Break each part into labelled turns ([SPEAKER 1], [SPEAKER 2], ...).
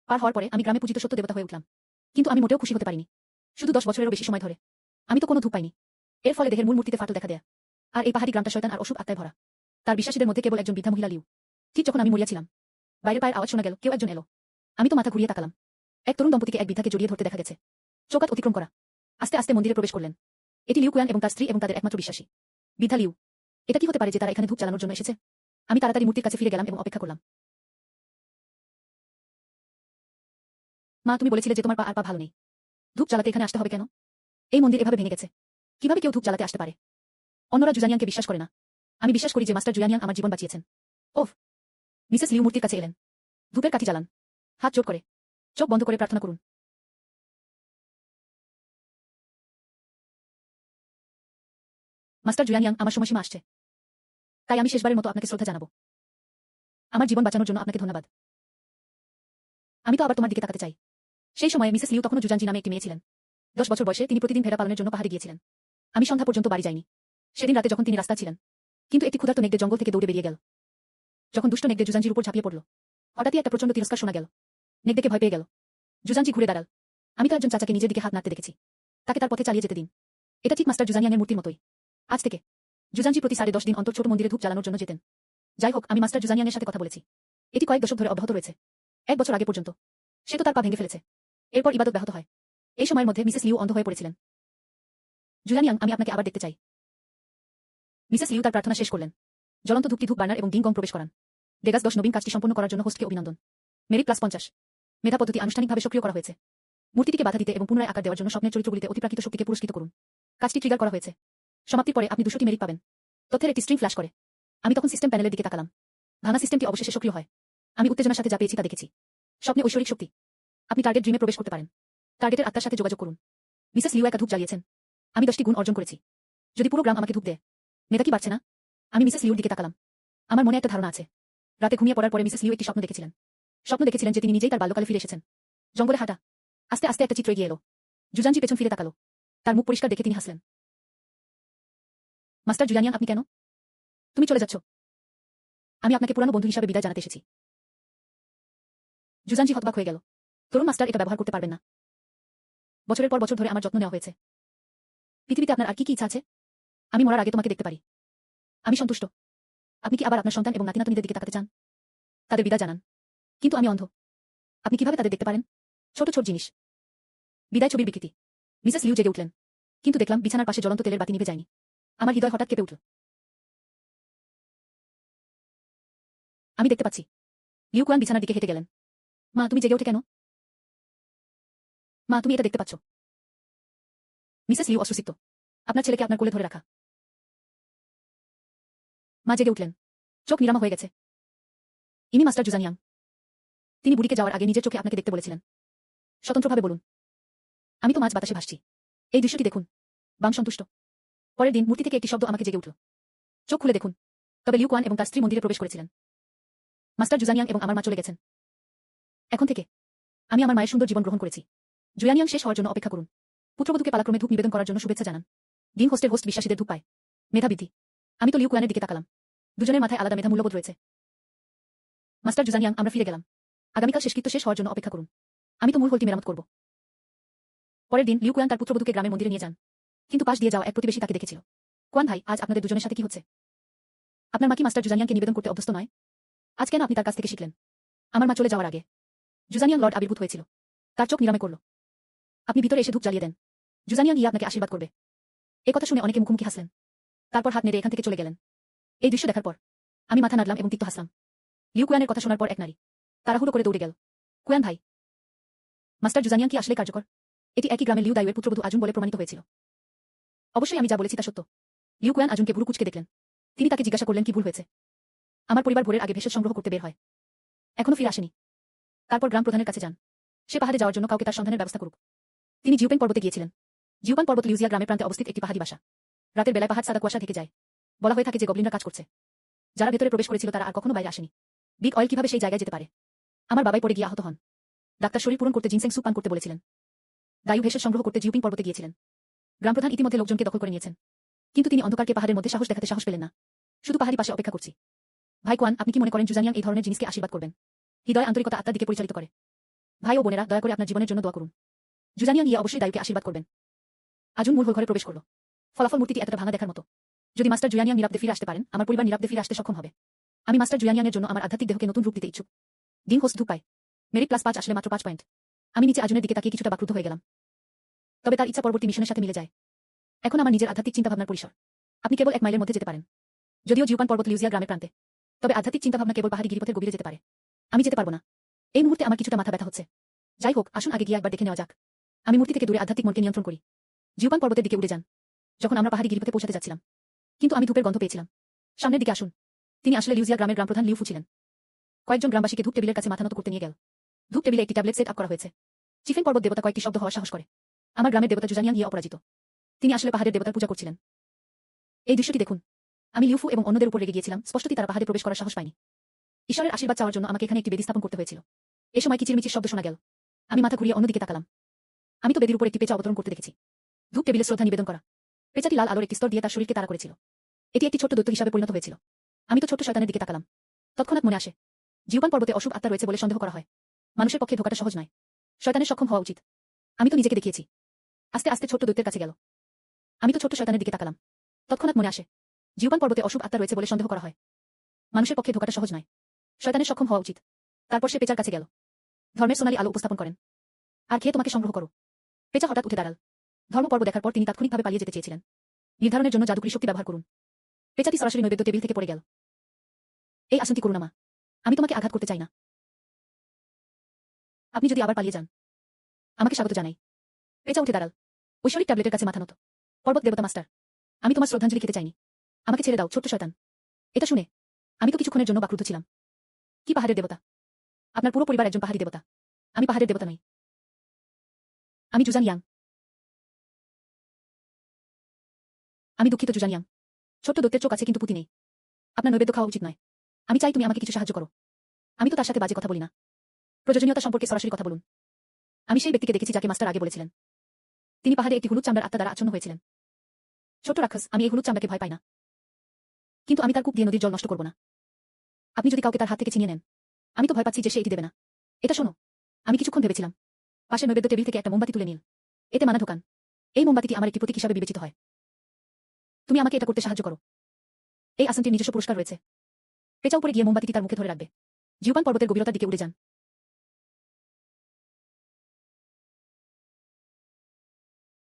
[SPEAKER 1] পার হওয়ার পরে আমি গ্রামে পূজিত সত্য দেবতা হয়ে উঠলাম, কিন্তু আমি মোটেও খুশি হতে পারিনি। শুধু 10 বছরেরও বেশি সময় ধরে আমি তো কোনো ধূপ পাইনি। এর ফলে দেহের মূল মূর্তিতে ফাটল দেখা দেয়া, আর এই পাহাড়ি গ্রামটা শয়তান আর অশুভ আত্মায় ভরা। তার বিশ্বাসীদের মধ্যে কেবল একজন বৃদ্ধা মহিলা লিউ। ঠিক যখন আমি মরিয়াছিলাম, বাইরের পায়ের আওয়াজ শোনা গেল, কেউ একজন এলো। আমি তো মাথা ঘুরিয়ে তাকালাম। এক তরুণ দম্পতিকে এক বৃদ্ধাকে জড়িয়ে ধরতে দেখা গেছে। চৌকাঠ অতিক্রম করা, আস্তে আস্তে মন্দিরে প্রবেশ করলেন। এটি লিউ কুয়ান এবং তার স্ত্রী এবং তাদের একমাত্র বিশ্বাসী বৃদ্ধা লিউ। এটা কি হতে পারে যে তারা এখানে ধূপ চালানোর জন্য এসেছে? আমি তাড়াতাড়ি মূর্তির কাছে ফিরে গেলাম এবং অপেক্ষা করলাম। মা, তুমি বলেছিলে যে তোমার পা আর পা ভালো নেই। ধূপ জ্বালাতে এখানে আসতে হবে কেন? এই মন্দির এভাবে ভেঙে গেছে, কিভাবে কেউ ধূপ জ্বালাতে আসতে পারে? অন্যরা জুজানিয়াংকে বিশ্বাস করে না। আমি বিশ্বাস করি যে মাস্টার জুয়ানিয়াং আমার জীবন বাঁচিয়েছেন। ওফ! মিসেস লিউ মূর্তির কাছে এলেন। ধূপের কাঠি জ্বালান, হাত জোড় করে, চোখ বন্ধ করে প্রার্থনা করুন। মাস্টার জুয়ানিয়াং, আমার সময়সীমা আসছে, তাই আমি শেষবারের মতো আপনাকে শ্রদ্ধা জানাবো। আমার জীবন বাঁচানোর জন্য আপনাকে ধন্যবাদ। আমি তো আবার তোমার দিকে তাকাতে চাই। সেই সময়ে মিসেস লিউ তখনও জুজানজি নামে একটি মেয়ে ছিলেন। 10 বছর বয়সে তিনি প্রতিদিন ভেড়া পালনের জন্য পাহাড়ে গিয়েছিলেন। আমি সন্ধ্যা পর্যন্ত বাড়ি যাইনি। সেদিন রাতে যখন তিনি রাস্তা ছিলেন, কিন্তু একটি ক্ষুধার্ত নেকড়ে জঙ্গল থেকে দৌড়ে বেরিয়ে গেল। যখন দুষ্ট নেকড়ে জুজানজির উপর ঝাঁপিয়ে পড়ল, হঠাৎই একটা প্রচণ্ড তিরস্কার শোনা গেল। নেকড়েকে ভয় পেয়ে গেল। জুজানজি ঘুরে দাঁড়াল। আমি তো একজন চাচাকে নিজের দিকে হাত নাড়তে দেখেছি। তাকে তার পথে চালিয়ে যেতে দিন। এটা ঠিক মাস্টার জুজানিয়াংয়ের মূর্তির মতোই। আজ থেকে জুজানজি প্রতি 10.5 দিন অন্তর ছোট মন্দিরে ধূপ জ্বালানোর জন্য যেতেন। যাই হোক, আমি মাস্টার জুজানিয়াংয়ের সাথে কথা বলেছি। এটি কয়েক দশক ধরে অব্যাহত রয়েছে। 1 বছর আগে পর্যন্ত সে তো তার পা ভেঙে ফেলেছে। এরপর ইবাদত ব্যাহত হয়। এই সময়ের মধ্যে মিসেস লিউ অন্ধ হয়ে পড়েছিলেন। জুজানিয়াং, আমি আপনাকে আবার দেখতে চাই। মিসেস লিউ তার প্রার্থনা শেষ করলেন। জ্বলন্ত ধূপটি ধূপ বার্নার এবং ডিং গং প্রবেশ করান। ডেগাস 10 নবীন কাজটি সম্পন্ন করার জন্য হোস্টকে অভিনন্দন। মেরিট +50। মেধা পদ্ধতি আনুষ্ঠানিকভাবে সক্রিয় করা হয়েছে। মূর্তিটিকে বাধা দিতে এবং পুনরায় আকার দেওয়ার জন্য স্বপ্নের চরিত্রগুলিতে অতিপ্রাকৃত শক্তিকে পুরস্কৃত করুন। কাজটি ট্রিগার করা হয়েছে। সমাপ্তির পরে আপনি 200টি মেরিট পাবেন। তথ্যের একটি স্ট্রিং ফ্ল্যাশ করে। আমি তখন সিস্টেম প্যানেলের দিকে তাকালাম। ভাঙা সিস্টেমটি অবশেষে সক্রিয় হয়। আমি উত্তেজনার সাথে যা পেয়েছি তা দেখেছি। স্বপ্নে ঐশ্বরিক শক্তি। আপনি টার্গেট ড্রিমে প্রবেশ করতে পারেন। টার্গেটের আত্মার সাথে যোগাযোগ করুন। মিসেস লিউ একা ধূপ জ্বালিয়েছেন। আমি 10টি গুণ অর্জন করেছি। যদি পুরো গ্রাম আমাকে ধূপ দেয়, মেধা কি বাড়ছে না? আমি মিসেস লিউর দিকে তাকালাম। আমার মনে একটা ধারণা আছে। রাতে ঘুমিয়ে পড়ার পরে মিসেস লিউ একটি স্বপ্ন দেখেছিলেন। স্বপ্ন দেখেছিলেন যে তিনি নিজেই তার বাল্যকালে ফিরে এসেছেন। জঙ্গলে হাঁটা। আস্তে আস্তে একটা চিত্র এগিয়ে এলো। জুজানজি পেছন ফিরে তাকালো। তার মুখ পরিষ্কার দেখে তিনি হাসলেন। মাস্টার জুয়ানিয়াং, আপনি কেন? তুমি চলে যাচ্ছ? আমি আপনাকে পুরানো বন্ধু হিসাবে বিদায় জানাতে এসেছি। জুজানজি হতবাক হয়ে গেল। তরুণ মাস্টার এটা ব্যবহার করতে পারবেন না। বছরের পর বছর ধরে আমার যত্ন নেওয়া হয়েছে। পৃথিবীতে আপনার আর কি কি ইচ্ছা আছে? আমি মরার আগে তোমাকে দেখতে পারি। আমি সন্তুষ্ট। আপনি কি আবার আপনার সন্তান এবং নাতিনাতনিদের দিকে তাকাতে চান? তাদের বিদায় জানান। কিন্তু আমি অন্ধ। আপনি কিভাবে তাদের দেখতে পারেন? ছোট ছোট জিনিস। বিদায় ছবির বিকৃতি। মিসেস লিউ জেগে উঠলেন। কিন্তু দেখলাম বিছানার পাশে জ্বলন্ত তেলের বাতি নিভে যায়নি। আমার হৃদয় হঠাৎ কেঁপে উঠল। আমি দেখতে পাচ্ছি। লিউ কুয়ান বিছানার দিকে হেঁটে গেলেন। মা, তুমি জেগে ওঠে কেন? মা, তুমি এটা দেখতে পাচ্ছ? মিসেস লিউ অশ্রুসিক্ত। আপনার ছেলেকে আপনার কোলে ধরে রাখা। মা জেগে উঠলেন। চোখ নিরামা হয়ে গেছে। ইনি মাস্টার জুজানিয়াং। তিনি বুড়িকে যাওয়ার আগে নিজের চোখে আপনাকে দেখতে বলেছিলেন। স্বতন্ত্রভাবে বলুন। আমি তো মাঝ বাতাসে ভাসছি। এই দৃশ্যটি দেখুন। বাম সন্তুষ্ট। পরের দিন মূর্তি থেকে একটি শব্দ আমাকে জেগে উঠল। চোখ খুলে দেখুন। তবে লিউ কুয়ান এবং তার স্ত্রী মন্দিরে প্রবেশ করেছিলেন। মাস্টার জুজানিয়াং এবং আমার মা চলে গেছেন। এখন থেকে আমি আমার মায়ের সুন্দর জীবন গ্রহণ করেছি। জুয়ানিয়াং শেষ হওয়ার জন্য অপেক্ষা করুন। পুত্রবধূকে পালাক্রমে ধূপ নিবেদন করার জন্য শুভেচ্ছা জানান। ডিন হোস্টের হোস্ট বিশ্বাসীদের ধূপ পায়। মেধা বৃদ্ধি। আমি তো লিউ কুয়ানের দিকে তাকালাম। দুজনের মাথায় আলাদা মেধা মূল্যবোধ রয়েছে। মাস্টার জুজানিয়াং, আমরা ফিরে গেলাম। আগামীকাল শেষকৃত্য শেষ হওয়ার জন্য অপেক্ষা করুন। আমি তো মূল হলটি মেরামত করব। পরের দিন লিউ কুয়ান তার পুত্রবধূকে গ্রামের মন্দিরে নিয়ে যান। কিন্তু পাশ দিয়ে যাওয়া এক প্রতিবেশী তাকে দেখেছিল। কুয়ান ভাই, আজ আপনাদের দুজনের সাথে কি হচ্ছে? আপনার মা কি মাস্টার জুজানিয়াংকে নিবেদন করতে অভ্যস্ত নয়? আজ কেন আপনি তার কাছ থেকে শিখলেন? আমার মা চলে যাওয়ার আগে জুজানিয়াং লর্ড আবির্ভূত হয়েছিল। তার চোখ নিরাময় করল। আপনি ভিতরে এসে ধূপ জ্বালিয়ে দেন। জুজানিয়াং ইয়া আপনাকে আশীর্বাদ করবে। এই কথা শুনে অনেকে মুখোমুখি হাসলেন। তারপর হাত নেড়ে এখান থেকে চলে গেলেন। এই দৃশ্য দেখার পর আমি মাথা নাড়লাম এবং তিক্ত হাসলাম। লিউ কুয়ানের কথা শোনার পর এক নারী তাড়াহুড়ো করে দৌড়ে গেল। কুয়ান ভাই, মাস্টার জুজানিয়াং কি আসলে কার্যকর? এটি একই গ্রামের লিউ দাইয়ের পুত্রবধূ আজুন বলে প্রমাণিত হয়েছিল। অবশ্যই আমি যা বলেছি তা সত্য। লিউ কুয়ান আজুনকে ভুরু কুঁচকে দেখলেন। তিনি তাকে জিজ্ঞাসা করলেন কি ভুল হয়েছে। আমার পরিবার ভোরের আগে ভেষজ সংগ্রহ করতে বের হয়। এখনো ফিরে আসেনি। তারপর গ্রাম প্রধানের কাছে যান। সে পাহাড়ে যাওয়ার জন্য কাউকে তার সন্ধানের ব্যবস্থা করুক। তিনি জিউপেং পর্বতে গিয়েছিলেন। জিউপান পর্বত লিউজিয়া গ্রামের প্রান্তে অবস্থিত একটি পাহাড়ি বাসা। রাতের বেলায় পাহাড় সাদা কুয়াশা ঢেকে যায়। বলা হয়ে থাকে যে গবলিনরা কাজ করছে। যারা ভেতরে প্রবেশ করেছিল তারা আর কখনো বাইরে আসেনি। বিগ অয়েল কিভাবে সেই জায়গায় যেতে পারে? আমার বাবাই পড়ে গিয়ে আহত হন। ডাক্তার শরীর পূরণ করতে জিনসেং স্যুপ পান করতে বলেছিলেন। দায়ু ভেষজ সংগ্রহ করতে জিউপিং পর্বতে গিয়েছিলেন। গ্রাম প্রধান ইতিমধ্যে লোকজনকে দখল করে নিয়েছেন। কিন্তু তিনি অন্ধকারকে পাহাড়ের মধ্যে সাহস দেখাতে সাহস পেলেন না। শুধু পাহাড়ি পাশে অপেক্ষা করছি। ভাই কুয়ান, আপনি কি মনে করেন জুজানিয়াং এই ধরনের জিনিসকে আশীর্বাদ করবেন? হৃদয় আন্তরিকতা আত্মার দিকে পরিচালিত করে। ভাই ও বোনেরা, দয়া করে আপনার জীবনের জন্য দোয়া করুন। জুজানিয়াং ইয়ে অবশ্যই দায়ুকে আশীর্বাদ করবেন। আজুন মূল ঘরে প্রবেশ করল। ফলাফল মূর্তিটি এতটা ভাঙা দেখার মতো। যদি মাস্টার জুয়ানিয়াং নিরাপদে ফিরে আসতে পারেন, আমার পরিবার নিরাপদে ফিরে আসতে সক্ষম হবে। আমি মাস্টার জুয়ানিয়াংয়ের জন্য আমার আধ্যাত্মিক দেহকে নতুন রূপ দিতে ইচ্ছুক। ডিম হোস্ট 2 পায়। মেরিট +5 আসলে মাত্র 5 পয়েন্ট। আমি নিচে আজুনের দিকে তাকিয়ে কিছুটা বাক্রুদ্ধ হয়ে গেলাম। তবে তার ইচ্ছা পরবর্তী মিশনের সাথে মিলে যায়। এখন আমার নিজের আধ্যাত্মিক চিন্তাভাবনার পরিসর। আপনি কেবল 1 মাইলের মধ্যে যেতে পারেন। যদিও জিউপান পর্বত লিউজিয়া গ্রামের প্রান্তে, তবে আধ্যাত্মিক চিন্তাভাবনা কেবল পাহাড়ি গিরিপথের গভীরে যেতে পারে। আমি যেতে পারবো না। এই মুহূর্তে আমার কিছুটা মাথা ব্যথা হচ্ছে। যাই হোক, আসুন আগে গিয়ে একবার দেখে নেওয়া যাক। আমি মূর্তি থেকে দূরে আধ্যাত্মিক মনকে নিয়ন্ত্রণ করি। জিউপান পর্বতের দিকে উড়ে যান। যখন আমরা পাহাড়ি গিরিপথে পৌঁছাতে যাচ্ছিলাম, কিন্তু আমি ধূপের গন্ধ পেয়েছিলাম। সামনের দিকে আসুন। তিনি আসলে লিউজিয়া গ্রামের গ্রামপ্রধান লিউ ফু ছিলেন। কয়েকজন গ্রামবাসীকে ধূপ টেবিলের কাছে মাথা নত করতে নিয়ে গেল। ধূপ টেবিলে একটি ট্যাবলেট সেট আপ করা হয়েছে। চিফেন পর্বত দেবতা কয়েকটি শব্দ হওয়ার সাহস করে। আমার গ্রামের দেবতা জুজানিয়াং ইয়ে অপরাজিত। তিনি আসলে পাহাড়ের দেবতার পূজা করছিলেন। এই দৃশ্যটি দেখুন। আমি লিউফু এবং অন্যদের উপর রেগে গিয়েছিলাম, স্পষ্টতই তারা পাহাড়ে প্রবেশ করার সাহস পায়নি। ঈশ্বরের আশীর্বাদ চাওয়ার জন্য আমাকে এখানে একটি বেদি স্থাপন করতে হয়েছিল। এ সময় কিচিরমিচির শব্দ শোনা গেল। আমি মাথা ঘুরিয়ে অন্যদিকে তাকালাম। আমি তো বেদির উপর একটি পেঁচা অবতরণ করতে দেখেছি। ধূপ টেবিলে শ্রদ্ধা নিবেদন করা। পেঁচাটি লাল আলোর একটি স্তর দিয়ে তার শরীরকে তাড়া করেছিল। এটি একটি ছোট্ট দৈত্য হিসাবে পরিণত হয়েছিল। আমি তো ছোট্ট শয়তানের দিকে তাকালাম। তৎক্ষণাৎ মনে আসে, জিউপান পর্বতে অশুভ আত্মা রয়েছে বলে সন্দেহ করা হয়। মানুষের পক্ষে ধোকাটা সহজ নয়। শয়তানের সক্ষম হওয়া উচিত। আমি তো নিজেকে দেখিয়েছি। আস্তে আস্তে ছোট্ট দৈত্যের কাছে গেল। আমি তো ছোট্ট শয়তানের দিকে তাকালাম। তৎক্ষণাৎ মনে আসে, জিউপান পর্বতে অশুভ আত্মা রয়েছে বলে সন্দেহ করা হয়। মানুষের পক্ষে ধোকাটা সহজ নয়। শয়তানের সক্ষম হওয়া উচিত। তারপর সে পেঁচার কাছে গেল। ধর্মের সোনালী আলো উপস্থাপন করেন। আর খেয়ে তোমাকে সংগ্রহ করো। পেঁচা হঠাৎ উঠে দাঁড়াল। ধর্মপর্ব দেখার পর তিনি তাৎক্ষণিকভাবে পালিয়ে যেতে চেয়েছিলেন। নির্ধারণের জন্য জাদুকরী শক্তি ব্যবহার করুন। পেঁচাটি সরাসরি নৈবেদ্য টেবিল থেকে পড়ে গেল। এই আসনটি করুন মা। আমি তোমাকে আঘাত করতে চাই না। আপনি যদি আবার পালিয়ে যান, আমাকে স্বাগত জানাই। পেঁচা উঠে দাঁড়াল। ঐশ্বরিক ট্যাবলেটের কাছে মাথা নত। পর্বত দেবতা মাস্টার, আমি তোমার শ্রদ্ধাঞ্জলি খেতে চাইনি। আমাকে ছেড়ে দাও, ছোট্ট শয়তান। এটা শুনে আমি তো কিছুক্ষণের জন্য বাক্রুদ্ধ ছিলাম। কি পাহাড়ের দেবতা? আপনার পুরো পরিবার একজন পাহাড়ি দেবতা। আমি পাহাড়ের দেবতা নই। আমি জুজানিয়াং। আমি দুঃখিত জুজানিয়াং। ছোট্ট দৈত্যের চোখ আছে কিন্তু পুঁতি নেই। আপনার নৈবেদ্য খাওয়া উচিত নয়। আমি চাই তুমি আমাকে কিছু সাহায্য করো। আমি তো তার সাথে বাজে কথা বলি না। প্রয়োজনীয়তা সম্পর্কে সরাসরি কথা বলুন। আমি সেই ব্যক্তিকে দেখেছি যাকে মাস্টার আগে বলেছিলেন। তিনি পাহাড়ে একটি হলুদ চামড়ার আত্মা দ্বারা আচ্ছন্ন হয়েছিলেন। ছোট রাক্ষস, আমি এই হলুদ চামড়াকে ভয় পাই না। কিন্তু আমি তার কূপ দিয়ে নদীর জল নষ্ট করব না। আপনি যদি কাউকে তার হাত থেকে ছিনিয়ে নেন, আমি তো ভয় পাচ্ছি যে সে এটি দেবে না। এটা শোনো, আমি কিছুক্ষণ ভেবেছিলাম। পাশে নৈবেদ্য টেবিল থেকে একটা মোমবাতি তুলে নিল। এতে মানা ঢোকান। এই মোমবাতিটি আমার একটি প্রতীক হিসাবে বিবেচিত হয়। তুমি আমাকে এটা করতে সাহায্য করো। এই আসনটির নিজস্ব পুরস্কার রয়েছে। পেঁচা উপরে গিয়ে মোমবাতিটি তার মুখে ধরে রাখবে। জিউপান পর্বতের গভীরতার দিকে উড়ে যান।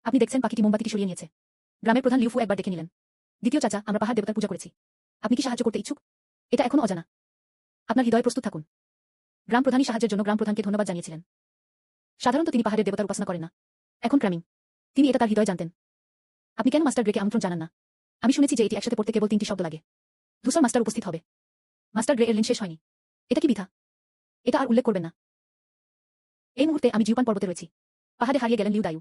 [SPEAKER 1] আপনি দেখছেন পাখিটি মোমবাতিটি সরিয়ে নিয়েছে। গ্রামের প্রধান লিউফু একবার দেখে নিলেন। দ্বিতীয় চাচা, আমরা পাহাড় দেবতার পূজা করেছি। আপনি কি সাহায্য করতে ইচ্ছুক? এটা এখনো অজানা। আপনার হৃদয়ে প্রস্তুত থাকুন। গ্রাম প্রধানই সাহায্যের জন্য গ্রাম প্রধানকে ধন্যবাদ জানিয়েছিলেন। সাধারণত তিনি পাহাড়ের দেবতার উপাসনা করেন না। এখন ক্রামিং। তিনি এটা তার হৃদয়ে জানতেন। আপনি কেন মাস্টার গ্রেকে আমন্ত্রণ জানান না? আমি শুনেছি যে এটি একসাথে পড়তে কেবল 3টি শব্দ লাগে। ধূসর মাস্টার উপস্থিত হবে। মাস্টার গ্রে এর লিন শেষ হয়নি। এটা কি মিথ্যা? এটা আর উল্লেখ করবেন না। এই মুহূর্তে আমি জিউপান পর্বতে রয়েছি। পাহাড়ে হারিয়ে গেলেন লিউ দায়ু।